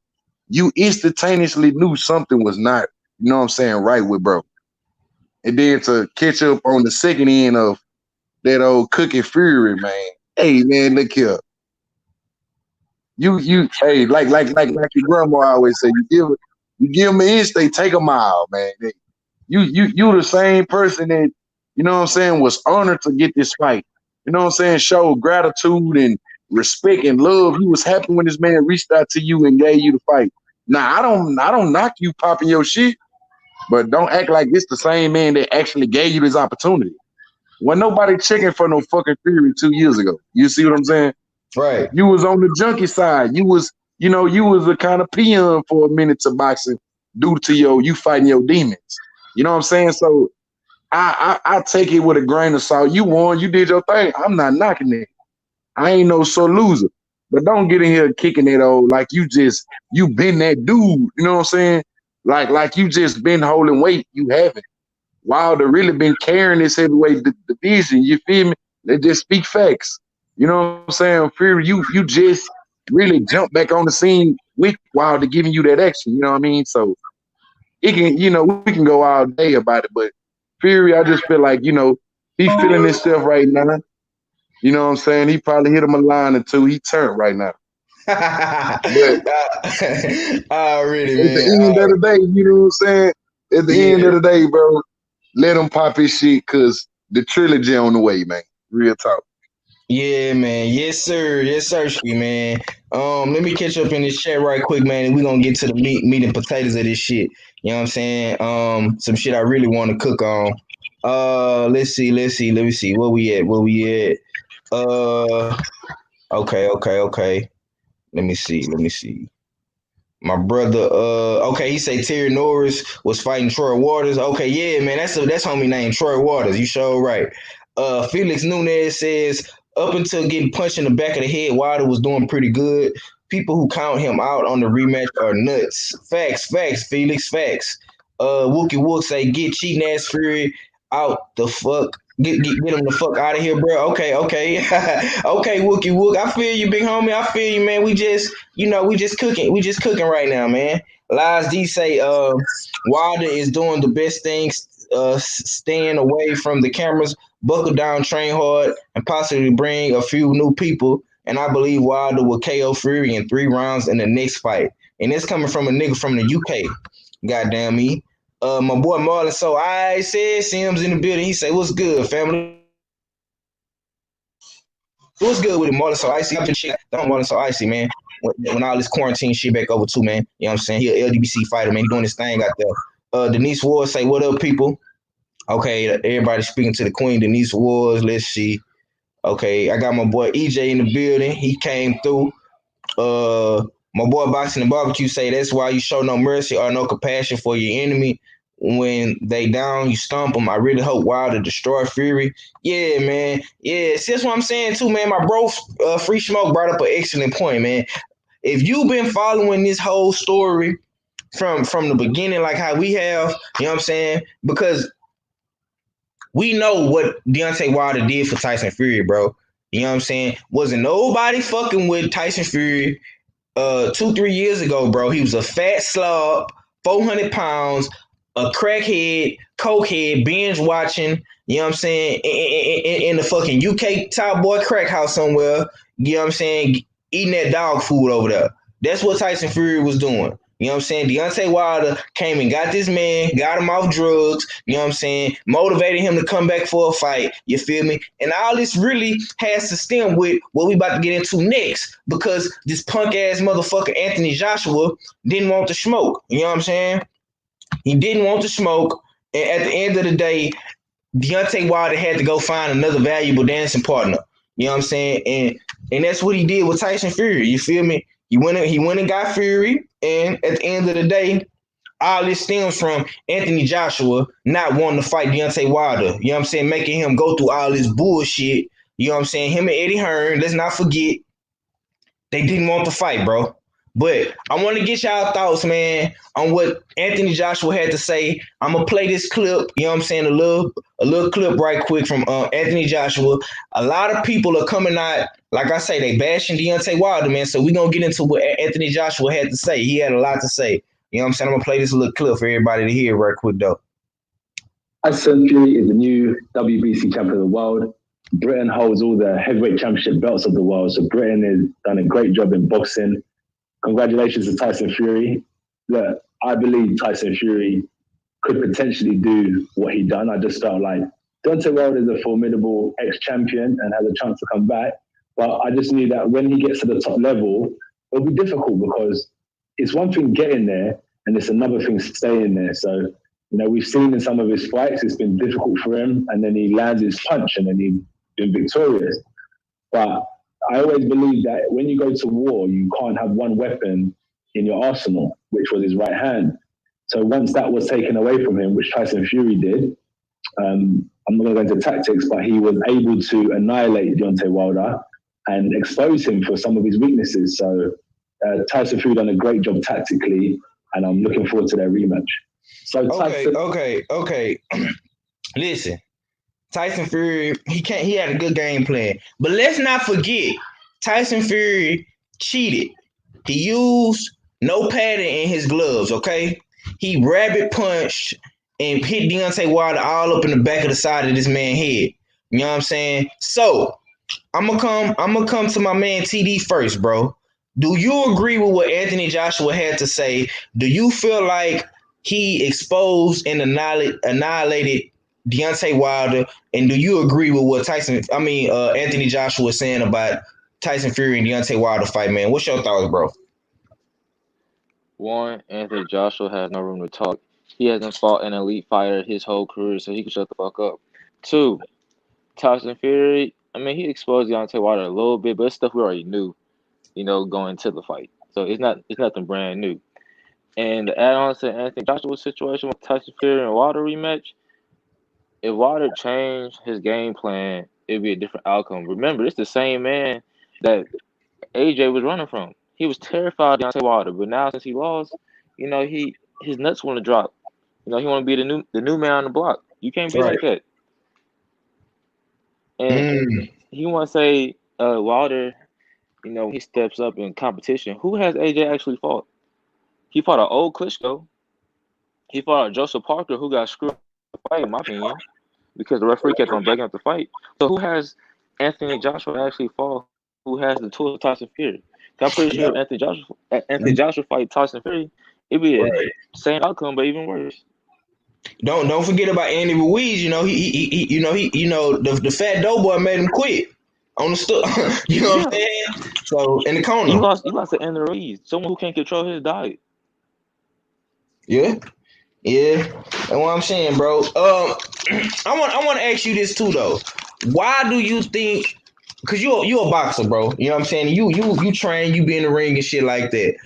You instantaneously knew something was not, you know what I'm saying, right with bro. And then to catch up on the second end of that old Cookie Fury, man. Hey man, look here. You hey, like your grandma always say, you give them an inch, they take a mile, man. You the same person that, you know what I'm saying, was honored to get this fight. You know what I'm saying? Showed gratitude and respect and love. You was happy when this man reached out to you and gave you the fight. Now I don't knock you popping your shit, but don't act like it's the same man that actually gave you this opportunity. When nobody checking for no fucking Fury 2 years ago. You see what I'm saying? Right. You was on the junkie side. You was a kind of peon for a minute to boxing due to you fighting your demons. You know what I'm saying? So I take it with a grain of salt. You won, you did your thing. I'm not knocking it. I ain't no sore loser. But don't get in here kicking it old like you been that dude. You know what I'm saying? Like you just been holding weight. You haven't. Wilder really been carrying this heavyweight division. You feel me? They just speak facts. You know what I'm saying? Fury, you just really jump back on the scene with Wilder giving you that action. You know what I mean? So it can, we can go all day about it, but Fury, I just feel like, he feeling himself right now. You know what I'm saying? He probably hit him a line or two. He turned right now. But Already, at the man. end of the day, you know what I'm saying? At the end Yeah. of the day, bro, let him pop his shit because the trilogy on the way, man. Real talk. Yeah, man. Yes, sir, Ski, man. Let me catch up in this chat right quick, man, and we're gonna get to the meat and potatoes of this shit. You know what I'm saying? Some shit I really want to cook on. Let's see. Let me see. Where we at? Uh, okay. Let me see. My brother, okay, he say Terry Norris was fighting Troy Waters. Okay, yeah, man, that's homie named Troy Waters. You sure right. Felix Nunez says up until getting punched in the back of the head, Wilder was doing pretty good. People who count him out on the rematch are nuts. Facts, Felix, facts. Wookie Wook say get cheating ass Fury out the fuck. Get him the fuck out of here, bro. Okay. Okay, Wookie Wook. I feel you, big homie. I feel you, man. We just cooking. We just cooking right now, man. Lies D say Wilder is doing the best things, staying away from the cameras, buckle down, train hard, and possibly bring a few new people. And I believe Wilder will KO Fury in 3 rounds in the next fight. And it's coming from a nigga from the UK. Goddamn me. My boy Marlon, so I said Sims in the building. He say, "What's good, family? What's good with it, Marlon? So icy. I've been shit. Don't Marlon so icy, man. When all this quarantine shit back over too, man. You know what I'm saying? He a LGBC fighter, man. He doing his thing out there. Denise Ward say, "What up, people?" Okay, everybody speaking to the Queen, Denise Ward. Let's see. Okay, I got my boy EJ in the building. He came through. My boy Boxing and Barbecue say that's why you show no mercy or no compassion for your enemy. When they down, you stomp them. I really hope Wilder destroy Fury. Yeah, man. Yeah, see, that's what I'm saying too, man. My bro, Free Smoke brought up an excellent point, man. If you've been following this whole story from the beginning, like how we have, you know what I'm saying? Because we know what Deontay Wilder did for Tyson Fury, bro. You know what I'm saying? Wasn't nobody fucking with Tyson Fury 2-3 years ago, bro. He was a fat slob, 400 pounds, a crackhead, cokehead, binge watching, you know what I'm saying, in the fucking UK top boy crack house somewhere, you know what I'm saying, eating that dog food over there. That's what Tyson Fury was doing. You know what I'm saying? Deontay Wilder came and got this man, got him off drugs, you know what I'm saying, motivated him to come back for a fight, you feel me? And all this really has to stem with what we about to get into next, because this punk ass motherfucker Anthony Joshua didn't want to smoke. You know what I'm saying? He didn't want to smoke. And at the end of the day, Deontay Wilder had to go find another valuable dancing partner. You know what I'm saying? And that's what he did with Tyson Fury. You feel me? He went and got Fury, and at the end of the day, all this stems from Anthony Joshua not wanting to fight Deontay Wilder. You know what I'm saying? Making him go through all this bullshit. You know what I'm saying? Him and Eddie Hearn, let's not forget, they didn't want to fight, bro. But I want to get y'all thoughts, man, on what Anthony Joshua had to say. I'm gonna play this clip, you know what I'm saying, a little clip right quick from Anthony Joshua. A lot of people are coming out, like I say, they bashing Deontay Wilder, man. So we're gonna get into what Anthony Joshua had to say. He had a lot to say. You know what I'm saying? I'm gonna play this little clip for everybody to hear right quick though. Tyson Fury is the new WBC champion of the world. Britain holds all the heavyweight championship belts of the world. So Britain has done a great job in boxing. Congratulations to Tyson Fury. Look, I believe Tyson Fury could potentially do what he done. I just felt like Deontay Wilder is a formidable ex-champion and has a chance to come back. But I just knew that when he gets to the top level, it'll be difficult because it's one thing getting there and it's another thing staying there. So, you know, we've seen in some of his fights, it's been difficult for him, and then he lands his punch and then he's been victorious. But I always believe that when you go to war, you can't have one weapon in your arsenal, which was his right hand. So once that was taken away from him, which Tyson Fury did, I'm not going to go into tactics, but he was able to annihilate Deontay Wilder and expose him for some of his weaknesses. So Tyson Fury done a great job tactically, and I'm looking forward to their rematch. So Tyson, Okay. Listen, Tyson Fury, he had a good game plan. But let's not forget, Tyson Fury cheated. He used no padding in his gloves, okay? He rabbit punched and hit Deontay Wilder all up in the back of the side of this man's head. You know what I'm saying? So I'm gonna come to my man TD first, bro. Do you agree with what Anthony Joshua had to say? Do you feel like he exposed and annihilated Deontay Wilder? And do you agree with what Anthony Joshua was saying about Tyson Fury and Deontay Wilder fight, man? What's your thoughts, bro? One, Anthony Joshua has no room to talk. He hasn't fought an elite fighter his whole career, so he can shut the fuck up. Two, Tyson Fury, he exposed Deontay Wilder a little bit, but it's stuff we already knew, going to the fight. So it's nothing brand new. And to add on to Anthony Joshua's situation with Tyson Fury and Wilder rematch, if Wilder changed his game plan, it'd be a different outcome. Remember, it's the same man that AJ was running from. He was terrified of Deontay Wilder, but now since he lost, his nuts want to drop. He want to be the new man on the block. You can't be like that. And he want to say Wilder, he steps up in competition. Who has AJ actually fought? He fought an old Klitschko. He fought a Joseph Parker who got screwed the fight, in my opinion, because the referee kept on breaking up the fight. So who has Anthony Joshua actually fought? Who has the tools of Tyson Fury? I'm pretty sure Anthony Joshua fight Tyson Fury, It'd be the Right. same outcome, but even worse. Don't forget about Andy Ruiz. You know the fat dough boy made him quit on the stuff. You know what I'm Yeah, saying? So in the he corner. lost. He lost to Andy Ruiz, someone who can't control his diet. Yeah. Yeah, that's what I'm saying, bro. I want to ask you this too, though. Why do you think? Cause you a boxer, bro. You know what I'm saying. You train, you be in the ring and shit like that.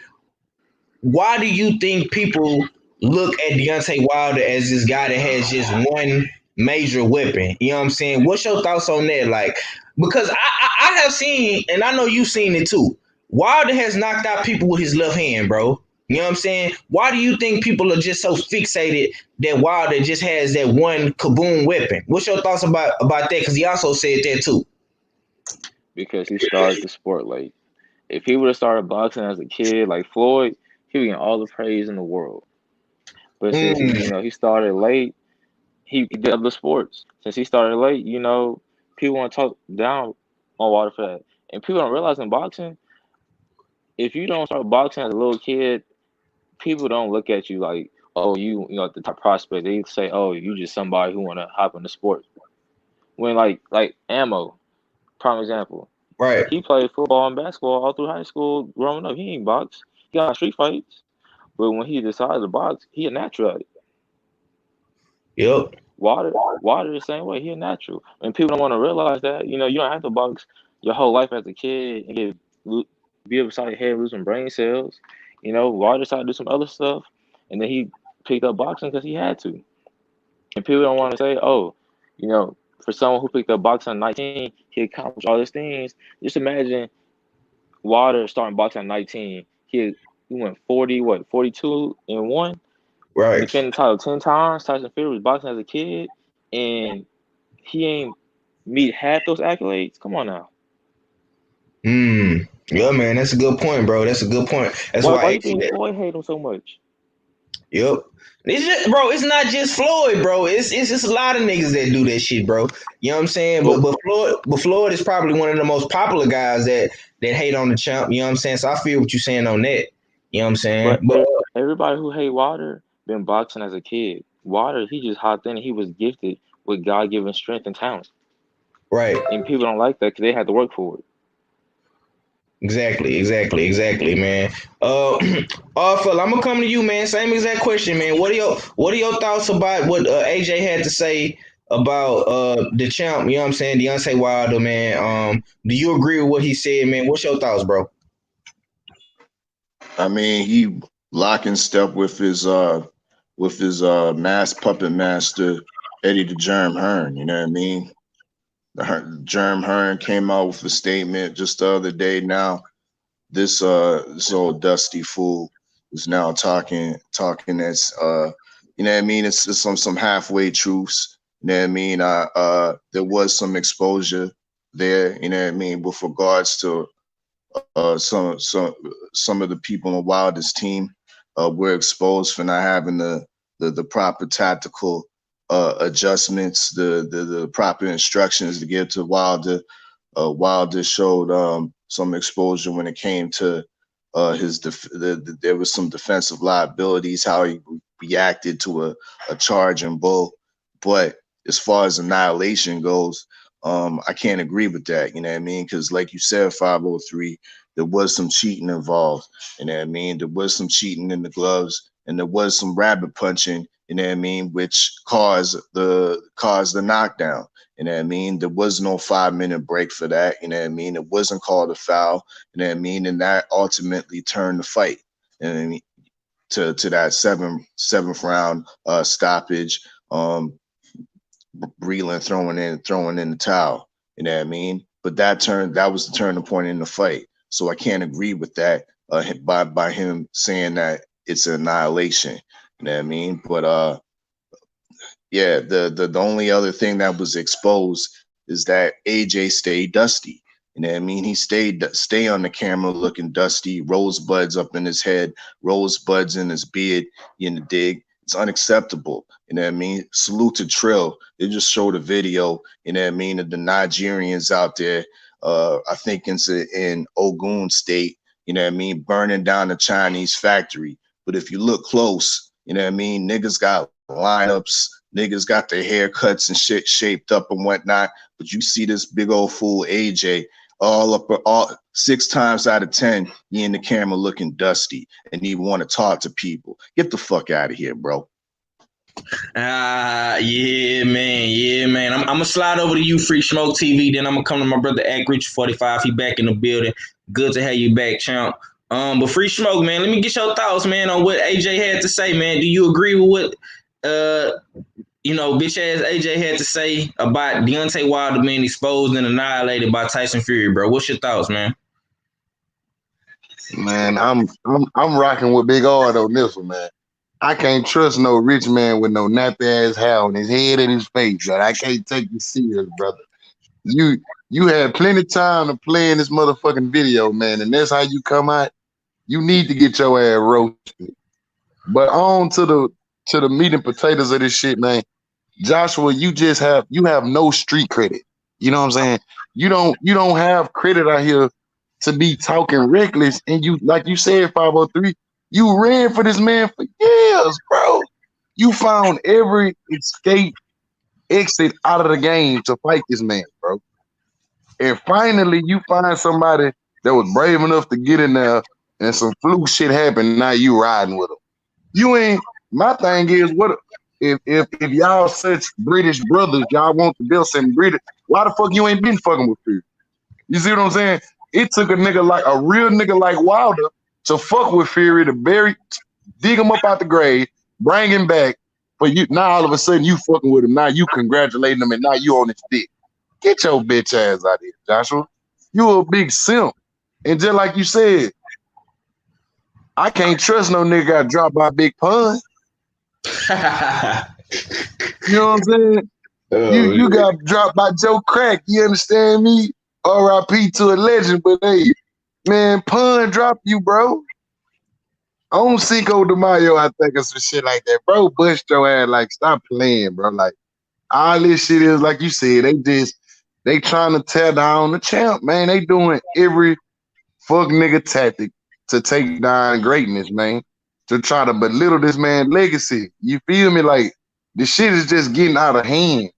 Why do you think people look at Deontay Wilder as this guy that has just one major weapon? You know what I'm saying? What's your thoughts on that? Like, because I have seen, and I know you've seen it too. Wilder has knocked out people with his left hand, bro. You know what I'm saying? Why do you think people are just so fixated that Wilder just has that one kaboom weapon? What's your thoughts about that? Because he also said that too. Because he started the sport late. If he would have started boxing as a kid, like Floyd, he would get all the praise in the world. But since Mm, he started late, he did other sports. Since he started late, people want to talk down on Wilder for that, and people don't realize in boxing, if you don't start boxing as a little kid, people don't look at you like, oh, the top prospect. They say, oh, you just somebody who want to hop in the sport. When like Ammo, prime example, right. he played football and basketball all through high school growing up. He ain't box. He got street fights, but when he decided to box, he a natural at it. Yep. Water the same way. He a natural, and people don't want to realize that. You don't have to box your whole life as a kid and be upside your head, lose some brain cells. Water decided to do some other stuff, and then he picked up boxing because he had to. And people don't want to say, oh, for someone who picked up boxing at 19, he accomplished all these things. Just imagine Water starting boxing at 19. He went 42 and 1, Right. defending the title 10 times. Tyson Fury was boxing as a kid, and he ain't meet half those accolades. Come on now. Yeah, man, that's a good point, bro. That's a good point. That's Why why I you asked you think that. Floyd hate him so much? Yep. It's just, bro. It's not just Floyd, bro. It's just a lot of niggas that do that shit, bro. You know what I'm saying? But Floyd is probably one of the most popular guys that hate on the champ. You know what I'm saying? So I feel what you're saying on that. You know what I'm saying? but But everybody who hate Water been boxing as a kid. Water, he just hopped in and he was gifted with God given strength and talent. right, And people don't like that because they had to work for it. exactly, man. Phil, I'm gonna come to you, man. Same exact question, man. What are your thoughts about what AJ had to say about the champ? You know what I'm saying? Deontay Wilder, man. Do you agree with what he said, man? What's your thoughts, bro? I mean, he lock in step with his mass puppet master Eddie the Germ Hearn. You know what I mean? Germ Hearn came out with a statement just the other day. Now this old dusty fool is now talking as you know what I mean. It's some halfway truths. You know what I mean? There was some exposure there. You know what I mean? With regards to some of the people on Wilder's team were exposed for not having the proper tactical adjustments, the proper instructions to give to Wilder. Wilder showed some exposure when it came to there was some defensive liabilities, how he reacted to a charge and bull. But as far as annihilation goes, I can't agree with that. You know what I mean? Because like you said, 503, there was some cheating involved. You know what I mean? There was some cheating in the gloves, and there was some rabbit punching. You know what I mean? Which caused the knockdown. You know what I mean? There was no 5-minute break for that. You know what I mean? It wasn't called a foul. You know what I mean? And that ultimately turned the fight. You know what I mean? To that seventh round stoppage. Breland throwing in the towel. You know what I mean? But that was the turning point in the fight. So I can't agree with that by him saying that it's an annihilation. You know what I mean? But yeah, the only other thing that was exposed is that AJ stayed dusty. You know what I mean? He stay on the camera looking dusty, rosebuds up in his head, rosebuds in his beard, in the dig. It's unacceptable. You know what I mean? Salute to Trill. They just showed a video, you know what I mean, of the Nigerians out there. I think it's in Ogun State, you know what I mean, burning down the Chinese factory. But if you look close, you know what I mean? Niggas got lineups, niggas got their haircuts and shit shaped up and whatnot. But you see this big old fool AJ all 6 times out of 10, he in the camera looking dusty and he want to talk to people. Get the fuck out of here, bro. Yeah, man. I'm gonna slide over to you, Free Smoke TV. Then I'm gonna come to my brother Act Rich 45. He back in the building. Good to have you back, champ. But Free Smoke, man, let me get your thoughts, man, on what AJ had to say, man. Do you agree with what bitch ass AJ had to say about Deontay Wilder being exposed and annihilated by Tyson Fury, bro? What's your thoughts, man? Man, I'm rocking with Big R on this one, man. I can't trust no rich man with no nappy ass hair on his head and his face, but I can't take you serious, brother. You had plenty of time to play in this motherfucking video, man, and that's how you come out. You need to get your ass roasted. But on to the meat and potatoes of this shit, man. Joshua, you have no street credit. You know what I'm saying? You don't have credit out here to be talking reckless, and you, like you said, 503, you ran for this man for years, bro. You found every exit out of the game to fight this man, bro. And finally, you find somebody that was brave enough to get in there, and some fluke shit happened. Now you riding with him. You ain't. My thing is, what if y'all such British brothers, y'all want to build some British? Why the fuck you ain't been fucking with Fury? You see what I'm saying? It took a real nigga like Wilder to fuck with Fury, to dig him up out the grave, bring him back. But you now all of a sudden you fucking with him. Now you congratulating him, and now you on his dick. Get your bitch ass out of here, Joshua. You a big simp. And just like you said, I can't trust no nigga got dropped by Big Pun. You know what I'm saying? You got dropped by Joe Crack. You understand me? R.I.P. to a legend, but hey, man, Pun dropped you, bro. On Cinco de Mayo, I think, or some shit like that. Bro, bust your ass, like, stop playing, bro. Like, all this shit is, like you said, they trying to tear down the champ, man. They doing every fuck nigga tactic to take down greatness, man. To try to belittle this man's legacy. You feel me? Like, the shit is just getting out of hand.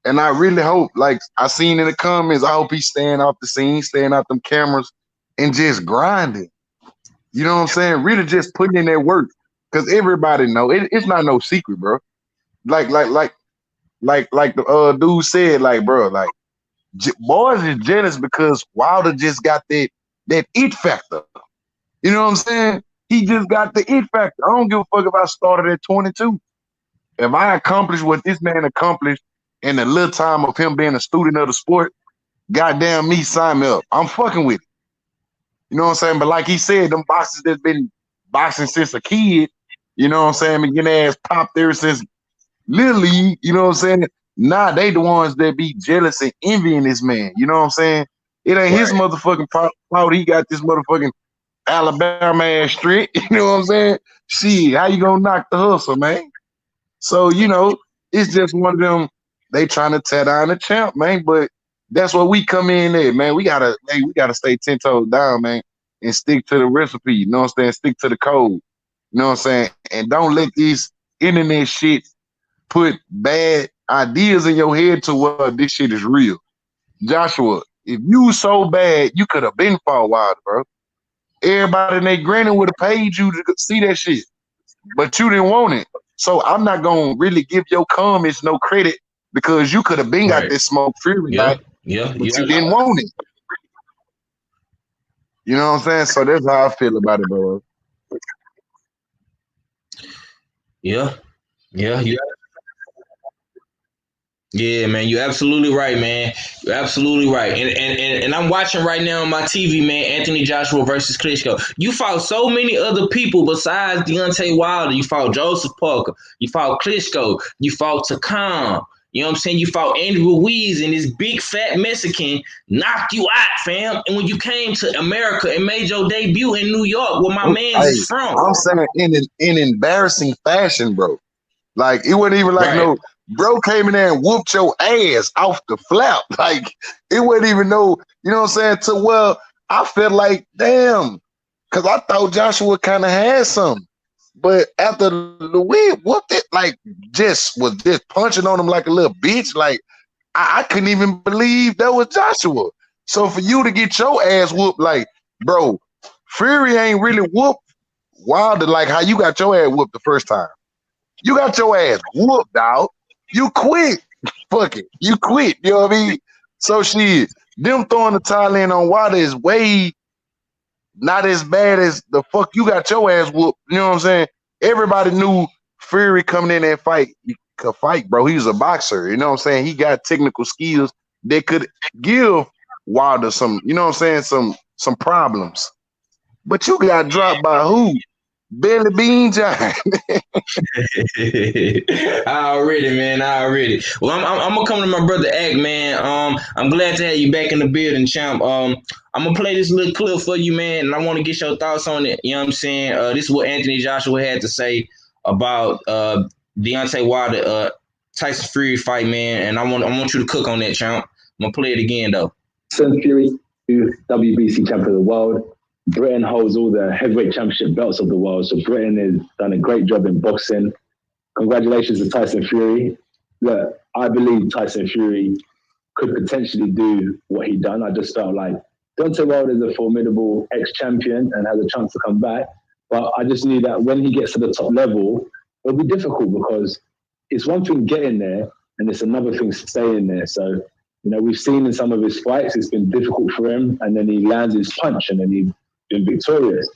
And I really hope, like I seen in the comments, I hope he's staying off the scene, staying out them cameras, and just grinding. You know what I'm saying? Really just putting in that work. Because everybody know. It's not no secret, bro. Like the dude said, like, bro, like, boys is jealous because Wilder just got that it factor. You know what I'm saying? He just got the it factor. I don't give a fuck if I started at 22. If I accomplished what this man accomplished in the little time of him being a student of the sport, goddamn me, sign me up. I'm fucking with it. You know what I'm saying? But like he said, them boxers that's been boxing since a kid, you know what I'm saying, and getting their ass popped there since Little League, you know what I'm saying? Nah, they the ones that be jealous and envying this man. You know what I'm saying? It ain't his motherfucking fault. He got this motherfucking Alabama ass street. You know what I'm saying? Shit, how you gonna knock the hustle, man? So, you know, it's just one of them, they trying to tear down the champ, man. But that's what we come in there, man. We gotta stay 10 toes down, man, and stick to the recipe. You know what I'm saying? Stick to the code. You know what I'm saying? And don't let these internet shit put bad ideas in your head to what this shit is real. Joshua, if you so bad, you could have been for a while, bro. Everybody in their granny would have paid you to see that shit, but you didn't want it. So I'm not gonna really give your comments no credit because you could have been got this smoke Fury night, but you didn't want it. You know what I'm saying? So that's how I feel about it, bro. Yeah, man, you're absolutely right, man. You're absolutely right. And I'm watching right now on my TV, man, Anthony Joshua versus Klitschko. You fought so many other people besides Deontay Wilder. You fought Joseph Parker. You fought Klitschko. You fought Takam. You know what I'm saying? You fought Andy Ruiz, and this big fat Mexican knocked you out, fam. And when you came to America and made your debut in New York, where my man is from. I'm saying in embarrassing fashion, bro. Like, it wasn't even like no... Bro came in there and whooped your ass off the flap. Like, it wasn't even no, you know what I'm saying? I felt like, damn, because I thought Joshua kind of had something. But after the win, whooped it, like just was just punching on him like a little bitch. Like I couldn't even believe that was Joshua. So for you to get your ass whooped, like, bro, Fury ain't really whooped Wilder like how you got your ass whooped the first time. You got your ass whooped out. You quit. Fuck it. You quit. You know what I mean? So shit, them throwing the towel in on Wilder is way not as bad as the fuck you got your ass whooped. You know what I'm saying? Everybody knew Fury coming in that fight. He could fight, bro. He was a boxer. You know what I'm saying? He got technical skills that could give Wilder some, you know what I'm saying, some problems. But you got dropped by who? Billy Bean Giant. Already, man. Already. Well, I'm gonna come to my brother Act, man. I'm glad to have you back in the building, champ. I'm gonna play this little clip for you, man, and I want to get your thoughts on it. You know what I'm saying? This is what Anthony Joshua had to say about Deontay Wilder, Tyson Fury fight, man. And I want you to cook on that, champ. I'm gonna play it again though. Tyson Fury, WBC champion of the world. Britain holds all the heavyweight championship belts of the world. So Britain has done a great job in boxing. Congratulations to Tyson Fury. Look, I believe Tyson Fury could potentially do what he done. I just felt like Deontay Wilder is a formidable ex-champion and has a chance to come back. But I just knew that when he gets to the top level, it'll be difficult because it's one thing getting there and it's another thing staying there. So, you know, we've seen in some of his fights, it's been difficult for him and then he lands his punch and then he's been victorious.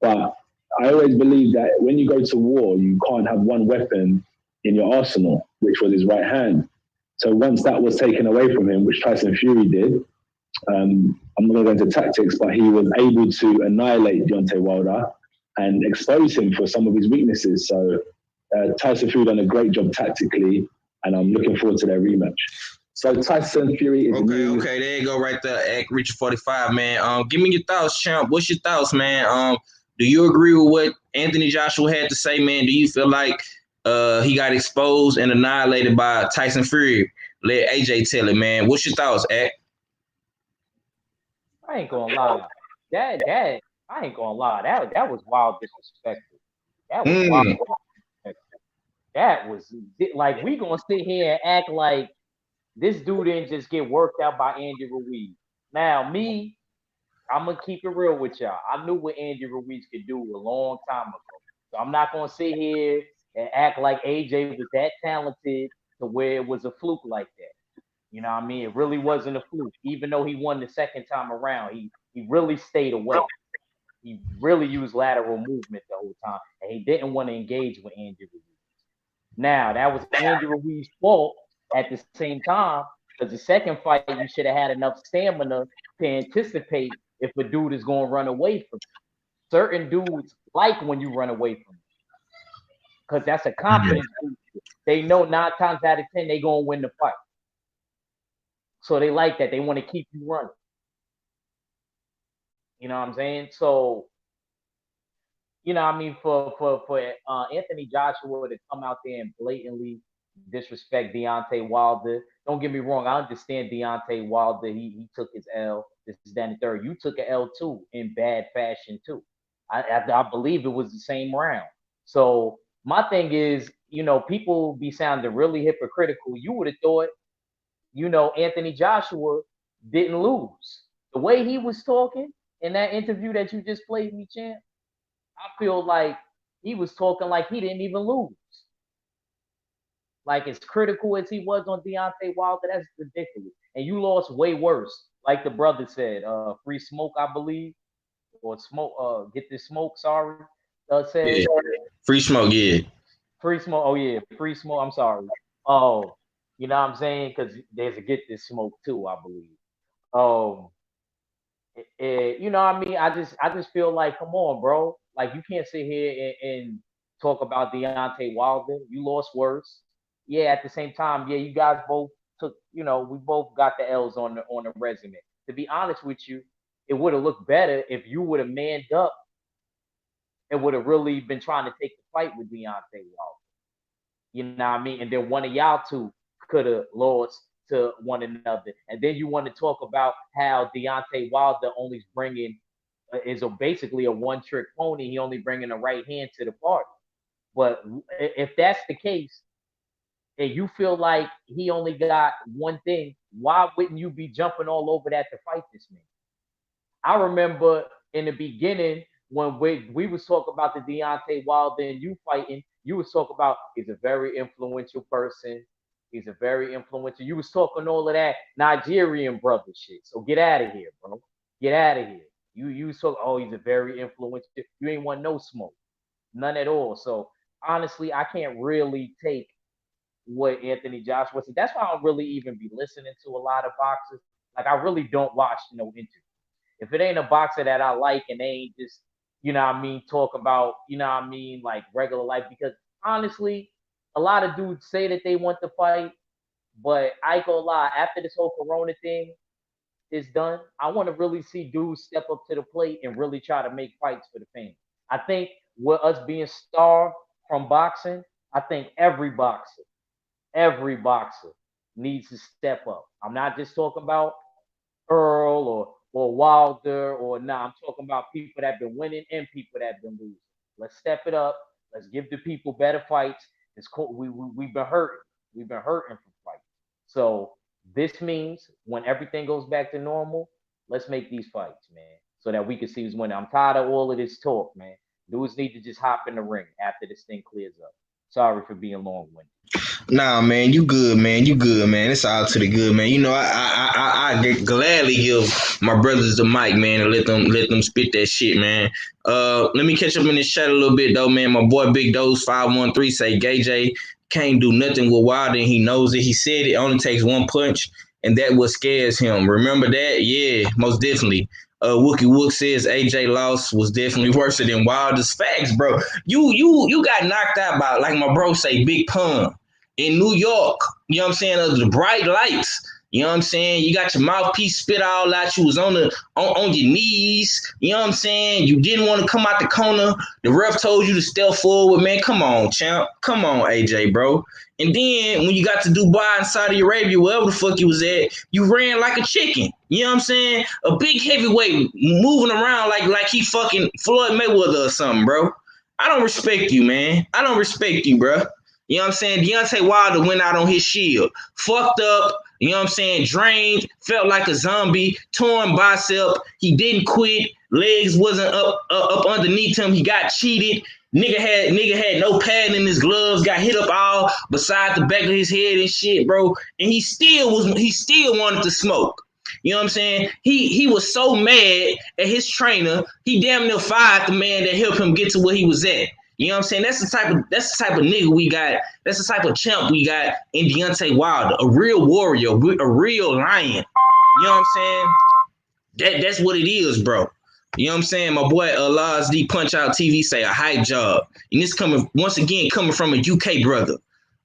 But I always believe that when you go to war, you can't have one weapon in your arsenal, which was his right hand. So once that was taken away from him, which Tyson Fury did, I'm not going to go into tactics, but he was able to annihilate Deontay Wilder and expose him for some of his weaknesses. So Tyson Fury done a great job tactically, and I'm looking forward to their rematch. So Tyson Fury is okay, there you go, right there, Act Richard 45, man. Give me your thoughts, champ. What's your thoughts, man? Do you agree with what Anthony Joshua had to say, man? Do you feel like he got exposed and annihilated by Tyson Fury? Let AJ tell it, man. What's your thoughts, Act? I ain't gonna lie. That I ain't gonna lie. That was wild disrespectful. That was wild disrespectful. That was like we gonna sit here and act like this dude didn't just get worked out by Andy Ruiz. Now, me, I'm gonna keep it real with y'all. I knew what Andy Ruiz could do a long time ago. So I'm not gonna sit here and act like AJ was that talented to where it was a fluke like that. You know what I mean? It really wasn't a fluke. Even though he won the second time around, he really stayed away. He really used lateral movement the whole time, and he didn't want to engage with Andy Ruiz. Now, that was Andy Ruiz's fault at the same time, because the second fight, you should have had enough stamina to anticipate if a dude is going to run away from you. Certain dudes like when you run away from them because that's a confidence boost. They know 9 times out of 10 they going to win the fight. So they like that. They want to keep you running. You know what I'm saying? So, you know what I mean? For Anthony Joshua to come out there and blatantly disrespect Deontay Wilder. Don't get me wrong. I understand Deontay Wilder. He took his L. This is then the third. You took an L too in bad fashion too. I believe it was the same round. So my thing is, you know, people be sounding really hypocritical. You would have thought, you know, Anthony Joshua didn't lose. The way he was talking in that interview that you just played me, champ, I feel like he was talking like he didn't even lose. Like as critical as he was on Deontay Wilder, that's ridiculous. And you lost way worse. Like the brother said, Free Smoke, I believe, or Smoke, Get This Smoke, sorry, said. Yeah. Free Smoke, yeah. Free Smoke, oh yeah, Free Smoke, I'm sorry. Oh, you know what I'm saying? Because there's a Get This Smoke too, I believe. You know what I mean? I just feel like, come on, bro. Like you can't sit here and talk about Deontay Wilder. You lost worse. Yeah, at the same time, yeah, you guys both took, you know, we both got the L's on the resume. To be honest with you, it would have looked better if you would have manned up and would have really been trying to take the fight with Deontay Wilder. You know what I mean? And then one of y'all two could have lost to one another. And then you want to talk about how Deontay Wilder only's bringing is basically a one-trick pony. He only bringing the right hand to the party. But if that's the case, and you feel like he only got one thing, why wouldn't you be jumping all over that to fight this man? I remember in the beginning when we was talking about the Deontay Wilder and you fighting, you was talking about he's a very influential person. He's a very influential. You was talking all of that Nigerian brother shit. So get out of here, bro. Get out of here. You was talking, oh, he's a very influential. You ain't want no smoke. None at all. So honestly, I can't really take what Anthony Joshua said. That's why I don't really even be listening to a lot of boxers. Like I really don't watch no interviews. If it ain't a boxer that I like and they ain't just, you know what I mean, talk about, you know what I mean, like regular life. Because honestly, a lot of dudes say that they want to fight, but I ain't gonna lie, after this whole Corona thing is done, I want to really see dudes step up to the plate and really try to make fights for the fans. I think with us being starved from boxing, I think every boxer needs to step up. I'm not just talking about Earl or Wilder or I'm talking about people that have been winning and people that have been losing. Let's step it up. Let's give the people better fights. It's cool. We've been hurting. We've been hurting from fights. So this means when everything goes back to normal, let's make these fights, man, so that we can see who's winning. I'm tired of all of this talk, man. Dudes need to just hop in the ring after this thing clears up. Sorry for being long-winded. Nah, man, you good, man. You good, man. It's all to the good, man. You know, I gladly give my brothers the mic, man, and let them spit that shit, man. Let me catch up in this chat a little bit though, man. My boy Big Dose 513 say Gay J can't do nothing with Wilder, and he knows it. He said it only takes one punch, and that what scares him. Remember that? Yeah, most definitely. Wookie Wook says AJ loss was definitely worse than Wilder's. Facts, bro. You got knocked out by, like my bro say, Big Pun in New York. You know what I'm saying? Under the bright lights. You know what I'm saying? You got your mouthpiece spit all out. You was on your knees. You know what I'm saying? You didn't want to come out the corner. The ref told you to step forward, man. Come on, champ. Come on, AJ, bro. And then when you got to Dubai and Saudi Arabia, wherever the fuck you was at, you ran like a chicken. You know what I'm saying? A big heavyweight moving around like he fucking Floyd Mayweather or something, bro. I don't respect you, man. I don't respect you, bro. You know what I'm saying? Deontay Wilder went out on his shield. Fucked up. You know what I'm saying? Drained. Felt like a zombie. Torn bicep. He didn't quit. Legs wasn't up underneath him. He got cheated. Nigga had no pad in his gloves. Got hit up all beside the back of his head and shit, bro. And he still wanted to smoke. You know what I'm saying? He was so mad at his trainer. He damn near fired the man that helped him get to where he was at. You know what I'm saying? That's the type of nigga we got. That's the type of champ we got in Deontay Wilder. A real warrior, a real lion. You know what I'm saying? That's what it is, bro. You know what I'm saying? My boy Lars D Punch Out TV say a hype job. And this coming from a UK brother.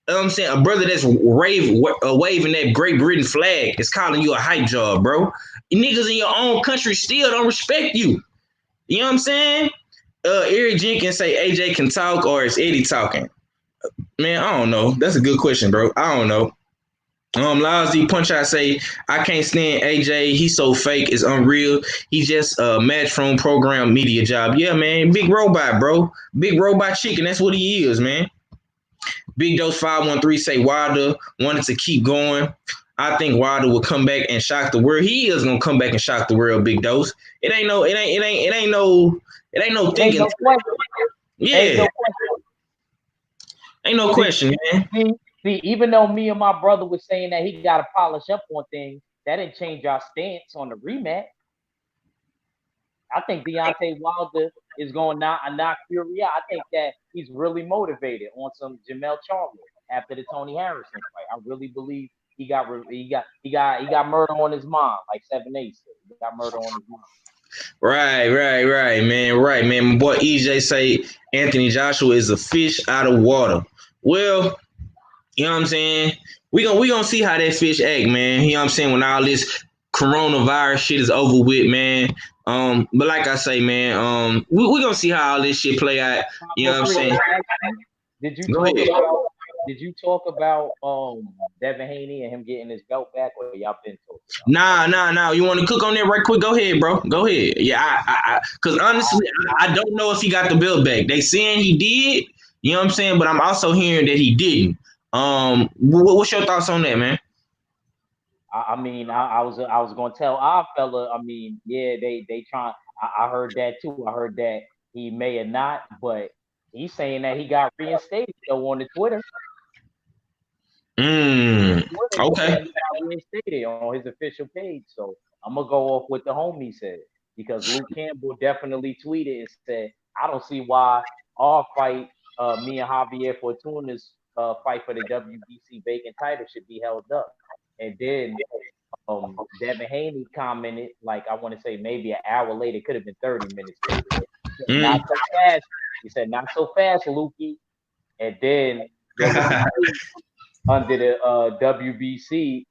You know what I'm saying? A brother that's waving that Great Britain flag is calling you a hype job, bro. Niggas in your own country still don't respect you. You know what I'm saying? Eric Jenkins say AJ can talk or is Eddie talking? Man, I don't know. That's a good question, bro. I don't know. Lousy Punch Out say I can't stand AJ. He's so fake. It's unreal. He's just a Matchroom program media job. Yeah, man. Big robot, bro. Big robot chicken. That's what he is, man. Big Dose 513 say Wilder wanted to keep going. I think Wilder will come back and shock the world. He is gonna come back and shock the world. Big Dose. It ain't no thinking. Ain't no question. Yeah. Ain't no question, man. See, even though me and my brother was saying that he got to polish up on things, that didn't change our stance on the rematch. I think Deontay Wilder is going to knock Fury out. I think that he's really motivated on some Jamel Charlo after the Tony Harrison fight. I really believe he got murder on his mind, like 7-8 said. He got murder on his mind. Right, man. Right, man. My boy EJ say Anthony Joshua is a fish out of water. Well, you know what I'm saying? We gonna see how that fish act, man. You know what I'm saying? When all this coronavirus shit is over with, man. But like I say, man, we gonna see how all this shit play out. You know what I'm saying? Did you talk about did you talk about Devin Haney and him getting his belt back, or y'all been talking about it? Nah. You want to cook on that right quick? Go ahead, bro. Go ahead. Yeah, because honestly, I don't know if he got the belt back. They saying he did. You know what I'm saying? But I'm also hearing that he didn't. What's your thoughts on that, man? I mean, I was gonna tell our fella. I mean, yeah, they trying. I heard that too. I heard that he may have not, but he's saying that he got reinstated though on the Twitter. He said Okay. he got reinstated on his official page. So I'm gonna go off what the homie said, because Luke Campbell definitely tweeted and said, "I don't see why our fight, me and Javier Fortuna's fight for the WBC vacant title should be held up." And then Devin Haney commented, like, I want to say maybe an hour later, it could have been 30 minutes later. Not so fast. He said, "Not so fast, Lukey." And then there was a tweet under the WBC,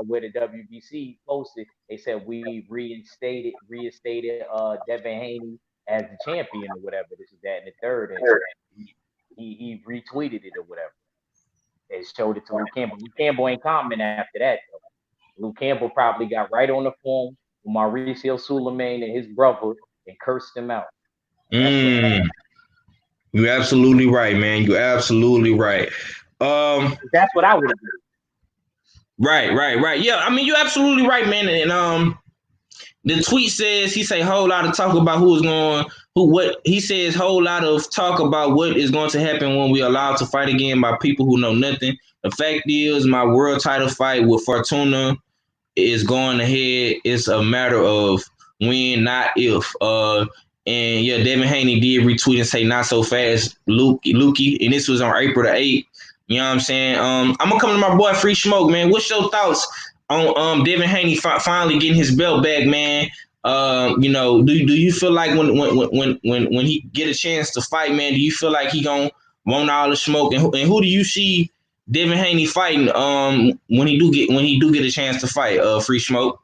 where the WBC posted, they said, "We reinstated Devin Haney as the champion," or whatever. This is that and the third, and he retweeted it or whatever. They showed it to Luke Campbell. Luke Campbell ain't comment after that though. Luke Campbell probably got right on the phone with Mauricio Suleiman and his brother and cursed him out. You're absolutely right, man. You're absolutely right. That's what I would have done. Right. Yeah, I mean, you're absolutely right, man. And the tweet says he say whole lot of talk about what he says whole lot of talk about what is going to happen when we allowed to fight again by people who know nothing. The fact is, my world title fight with Fortuna is going ahead. It's a matter of when, not if. And yeah, Devin Haney did retweet and say not so fast, Lukey, and this was on April the 8th. You know what I'm saying? I'm gonna come to my boy Free Smoke, man. What's your thoughts on Devin Haney finally getting his belt back, man? You know, do you feel like when he get a chance to fight, man, do you feel like he gonna want all the smoke? And who do you see Devin Haney fighting when he do get a chance to fight? Free Smoke.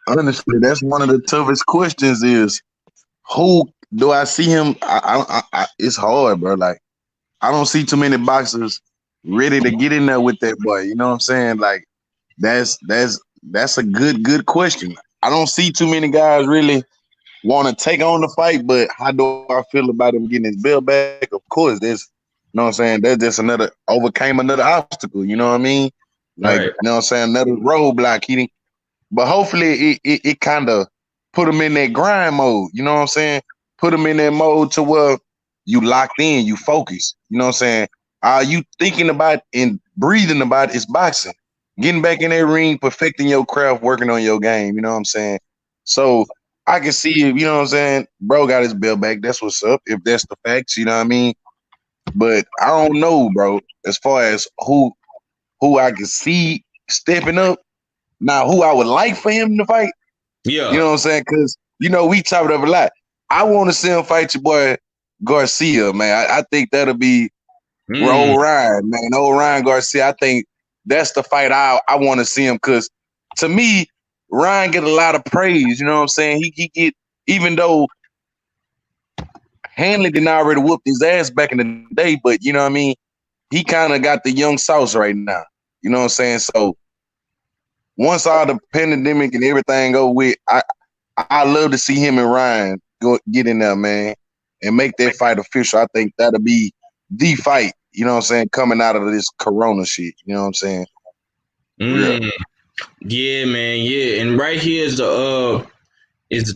Honestly, that's one of the toughest questions. Is who do I see him? It's hard, bro. Like, I don't see too many boxers ready to get in there with that boy. You know what I'm saying? Like, that's a good question. I don't see too many guys really want to take on the fight, but how do I feel about him getting his belt back? Of course, there's, you know what I'm saying? There's just overcame another obstacle. You know what I mean? Like, Right. you know what I'm saying? Another roadblock. But hopefully it kind of put him in that grind mode. You know what I'm saying? Put him in that mode to where you locked in, you focus. You know what I'm saying? All you thinking about and breathing about is boxing. Getting back in that ring, perfecting your craft, working on your game. You know what I'm saying? So I can see, you know what I'm saying? Bro got his belt back. That's what's up. If that's the facts, you know what I mean? But I don't know, bro, as far as who I can see stepping up. Now, who I would like for him to fight, Yeah. you know what I'm saying? Because, you know, we talk it up a lot. I want to see him fight your boy Garcia, man. I think that'll be old Ryan, man. Old Ryan Garcia. I think that's the fight I want to see him, because to me, Ryan get a lot of praise. You know what I'm saying? He get, even though Hanley didn't already whoop his ass back in the day, but you know what I mean? He kind of got the young sauce right now. You know what I'm saying? So once all the pandemic and everything go with, I love to see him and Ryan get in there, man, and make that fight official. I think that'll be the fight, you know what I'm saying, coming out of this corona shit. You know what I'm saying? Yeah, man. Yeah. And right here is the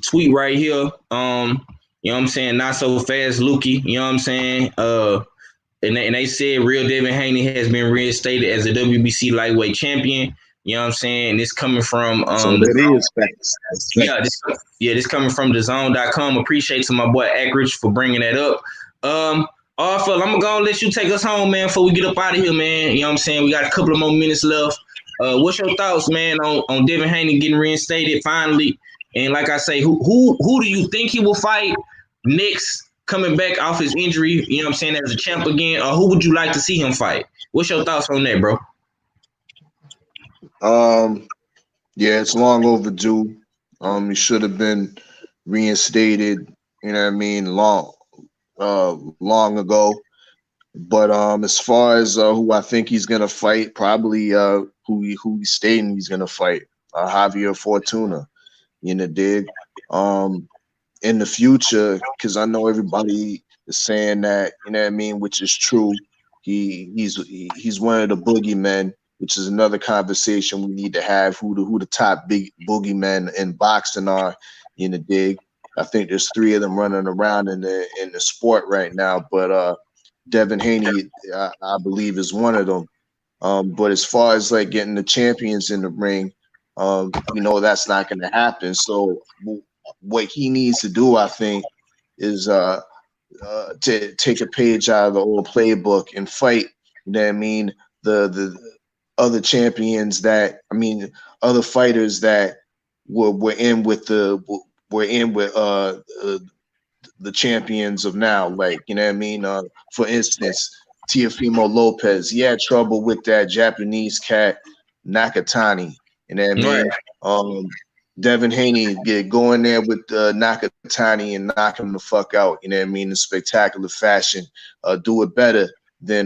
tweet right here. You know what I'm saying? Not so fast, Lukey. You know what I'm saying? And they said real Devin Haney has been reinstated as a WBC lightweight champion. You know what I'm saying? And it's coming from so that is facts. This coming from thezone.com. Appreciate to my boy Ackridge for bringing that up. Phil, I'm gonna let you take us home, man, before we get up out of here, man. You know what I'm saying? We got a couple of more minutes left. What's your thoughts, man, on Devin Haney getting reinstated finally? And like I say, who do you think he will fight next, coming back off his injury, you know what I'm saying, as a champ again? Or who would you like to see him fight? What's your thoughts on that, bro? Yeah, it's long overdue. He should have been reinstated, you know what I mean, long ago. But as far as who I think he's gonna fight, probably who he's stating he's gonna fight, Javier Fortuna. You know, dig. Um, in the future, because I know everybody is saying that, you know what I mean, which is true. He's one of the boogeymen, which is another conversation we need to have. Who the top big boogeymen in boxing are, in the dig. I think there's three of them running around in the sport right now, but Devin Haney, I believe, is one of them. But as far as like getting the champions in the ring, we know that's not going to happen. So what he needs to do, I think, is to take a page out of the old playbook and fight. You know what I mean? The other champions that other fighters that were in with the champions of now. Like, you know what I mean? For instance, Teofimo Lopez, he had trouble with that Japanese cat Nakatani. You know what I mean? Right. Devin Haney go in there with Nakatani and knock him the fuck out. You know what I mean? In spectacular fashion. Do it better than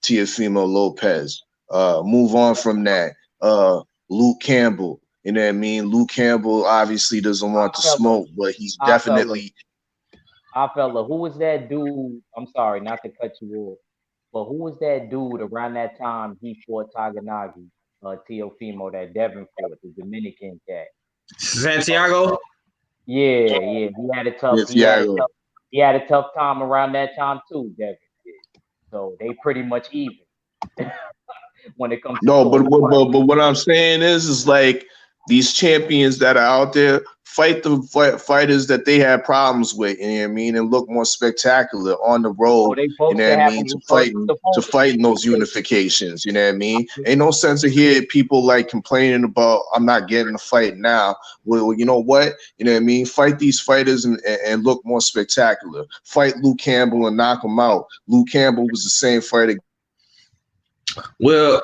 Teofimo Lopez. Move on from that. Luke Campbell. You know what I mean? Luke Campbell obviously doesn't want to smoke, but he's definitely. Fella, who was that dude? I'm sorry, not to cut you off, but who was that dude around that time he fought Taganagi, Teofimo, that Devin fought, the Dominican cat? Santiago? Yeah, he had a tough, he had a tough time around that time too, Devin did. So they pretty much even when it comes to but what I'm saying is like these champions that are out there fight the fighters that they had problems with, you know what I mean, and look more spectacular on the road, you know what I mean, to fighting those unifications, you know what I mean. Ain't no sense of hearing people like complaining about I'm not getting a fight now. Well, you know what? You know what I mean? Fight these fighters and look more spectacular. Fight Luke Campbell and knock him out. Luke Campbell was the same fighter. Well,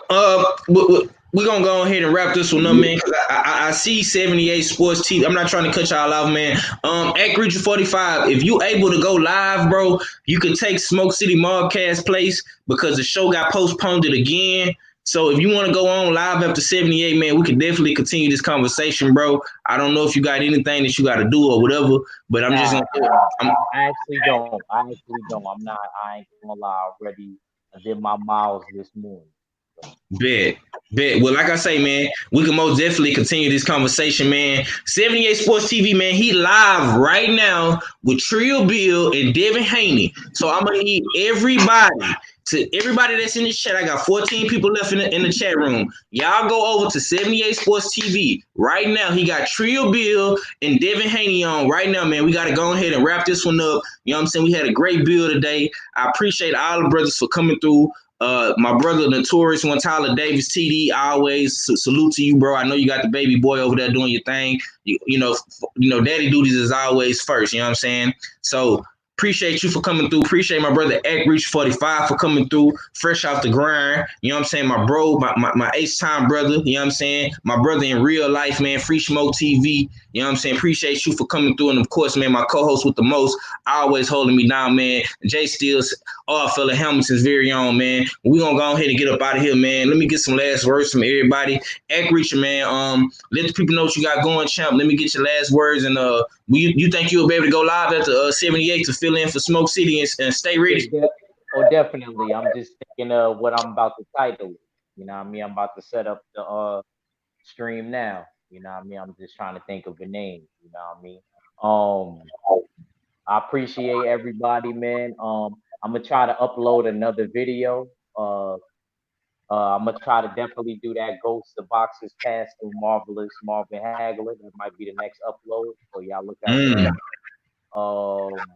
we're gonna go ahead and wrap this one up, man. Cause I see 78 Sports TV. I'm not trying to cut y'all off, man. At Reacher 45, if you able to go live, bro, you can take Smoke City Mobcast place because the show got postponed again. So if you want to go on live after 78, man, we can definitely continue this conversation, bro. I don't know if you got anything that you got to do or whatever, but I'm just gonna. I actually don't. I ain't gonna lie. I already did my miles this morning. Bet. Well, like I say, man, we can most definitely continue this conversation, man. 78 Sports TV, man, he live right now with Trill Bill and Devin Haney. So I'm gonna need everybody that's in this chat. I got 14 people left in the chat room. Y'all go over to 78 Sports TV right now. He got Trill Bill and Devin Haney on right now, man. We got to go ahead and wrap this one up. You know what I'm saying? We had a great bill today. I appreciate all the brothers for coming through. My brother Notorious One, Tyler Davis, TD, always salute to you, bro. I know you got the baby boy over there doing your thing. You know, daddy duties is always first. You know what I'm saying? So appreciate you for coming through. Appreciate my brother at Reach 45 for coming through, fresh off the grind. You know what I'm saying? My bro, my H-time brother. You know what I'm saying? My brother in real life, man. Free Smoke TV. You know what I'm saying? Appreciate you for coming through. And of course, man, my co-host with the most, always holding me down, man. Jay Steele's all fella Hamilton's very own, man. We're gonna go ahead and get up out of here, man. Let me get some last words from everybody. Act Reacher, man. Let the people know what you got going, champ. Let me get your last words. And you think you'll be able to go live at the 78 to fill in for Smoke City and stay ready? Oh, definitely. I'm just thinking of what I'm about to title. You know what I mean? I'm about to set up the stream now. You know what I mean? I'm just trying to think of a name. You know what I mean? I appreciate everybody, man. I'm gonna try to upload another video. I'm gonna try to definitely do that Ghost of Boxers Pass through Marvelous Marvin Hagler. That might be the next upload. So y'all look out for that.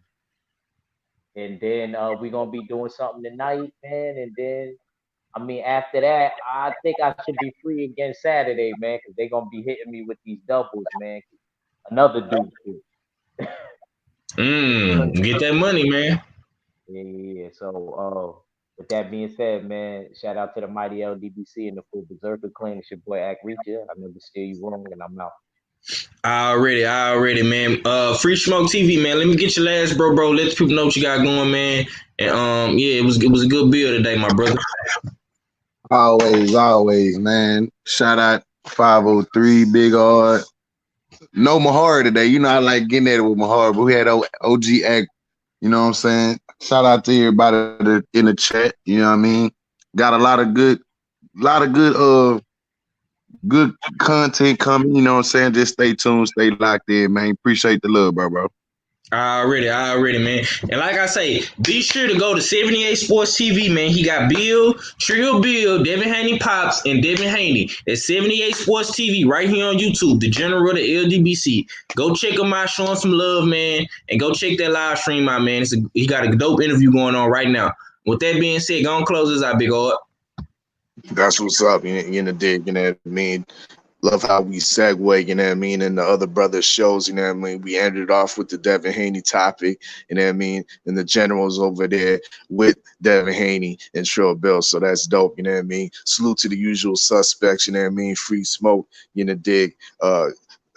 And then we're gonna be doing something tonight, man. And then after that, I think I should be free again Saturday, man, because they're gonna be hitting me with these doubles, man. Another dude. Get that money, man. Yeah. So with that being said, man, shout out to the mighty LDBC and the full Berserker clan. It's your boy Act Reacher. I never steer you wrong, and I'm out. Already, man. Free Smoke TV, man. Let me get your last, bro. Let the people know what you got going, man. And yeah, it was a good build today, my brother. Always, man. Shout out 503, Big Hard. No Mahar today. You know I like getting at it with Mahar, but we had OG Act. You know what I'm saying? Shout out to everybody in the chat. You know what I mean? Got a lot of good good content coming. You know what I'm saying? Just stay tuned, stay locked in, man. Appreciate the love, bro. Already, man. And like I say, be sure to go to 78 Sports TV, man. He got Trill Bill, Devin Haney Pops, and Devin Haney at 78 Sports TV right here on YouTube, the General of the LDBC. Go check him out, show him some love, man. And go check that live stream out, man. He got a dope interview going on right now. With that being said, go on close this out, Big Art. That's what's up. You know, dig, you know what I mean? Love how we segue, you know what I mean, in the other brothers' shows, you know what I mean? We ended off with the Devin Haney topic, you know what I mean? And the generals over there with Devin Haney and Trill Bill. So that's dope, you know what I mean? Salute to the usual suspects, you know what I mean? Free Smoke, you know, dig,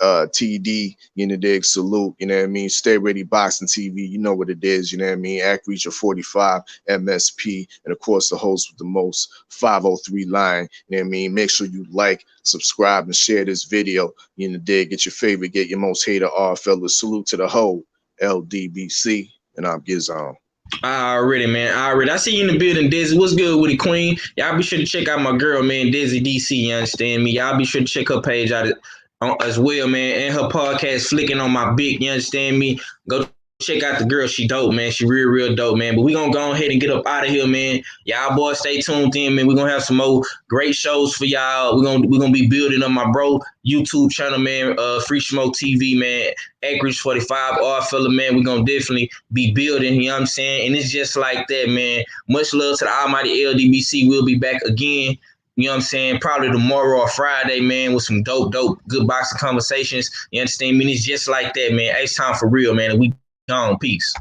TD, you know, dig, salute, you know what I mean? Stay Ready Boxing TV, you know what it is, you know what I mean? Act Reacher 45, MSP, and of course the host with the most, 503 line, you know what I mean? Make sure you like, subscribe, and share this video, you know, dig, get your favorite, get your most hated off, fellas. Salute to the whole LDBC, and I'm Gizon. Already, man. I see you in the building, Dizzy. What's good with it, Queen? Y'all be sure to check out my girl, man, Dizzy DC. You understand me? Y'all be sure to check her page out as well, man, and her podcast, Flicking on My Big. You understand me? Go check out the girl. She dope, man. She real dope, man. But we gonna go ahead and get up out of here, man. Y'all boys stay tuned in, man. We're gonna have some more great shows for y'all. We're gonna be building up my bro YouTube channel, man. Free Smoke TV, man. Acreage 45, our fella, man. We're gonna definitely be building, you know what I'm saying? And it's just like that, man. Much love to the almighty LDBC. We'll be back again. You know what I'm saying? Probably tomorrow or Friday, man, with some dope, good boxing conversations. You understand me? It's just like that, man. It's time for real, man. And we gone. Peace.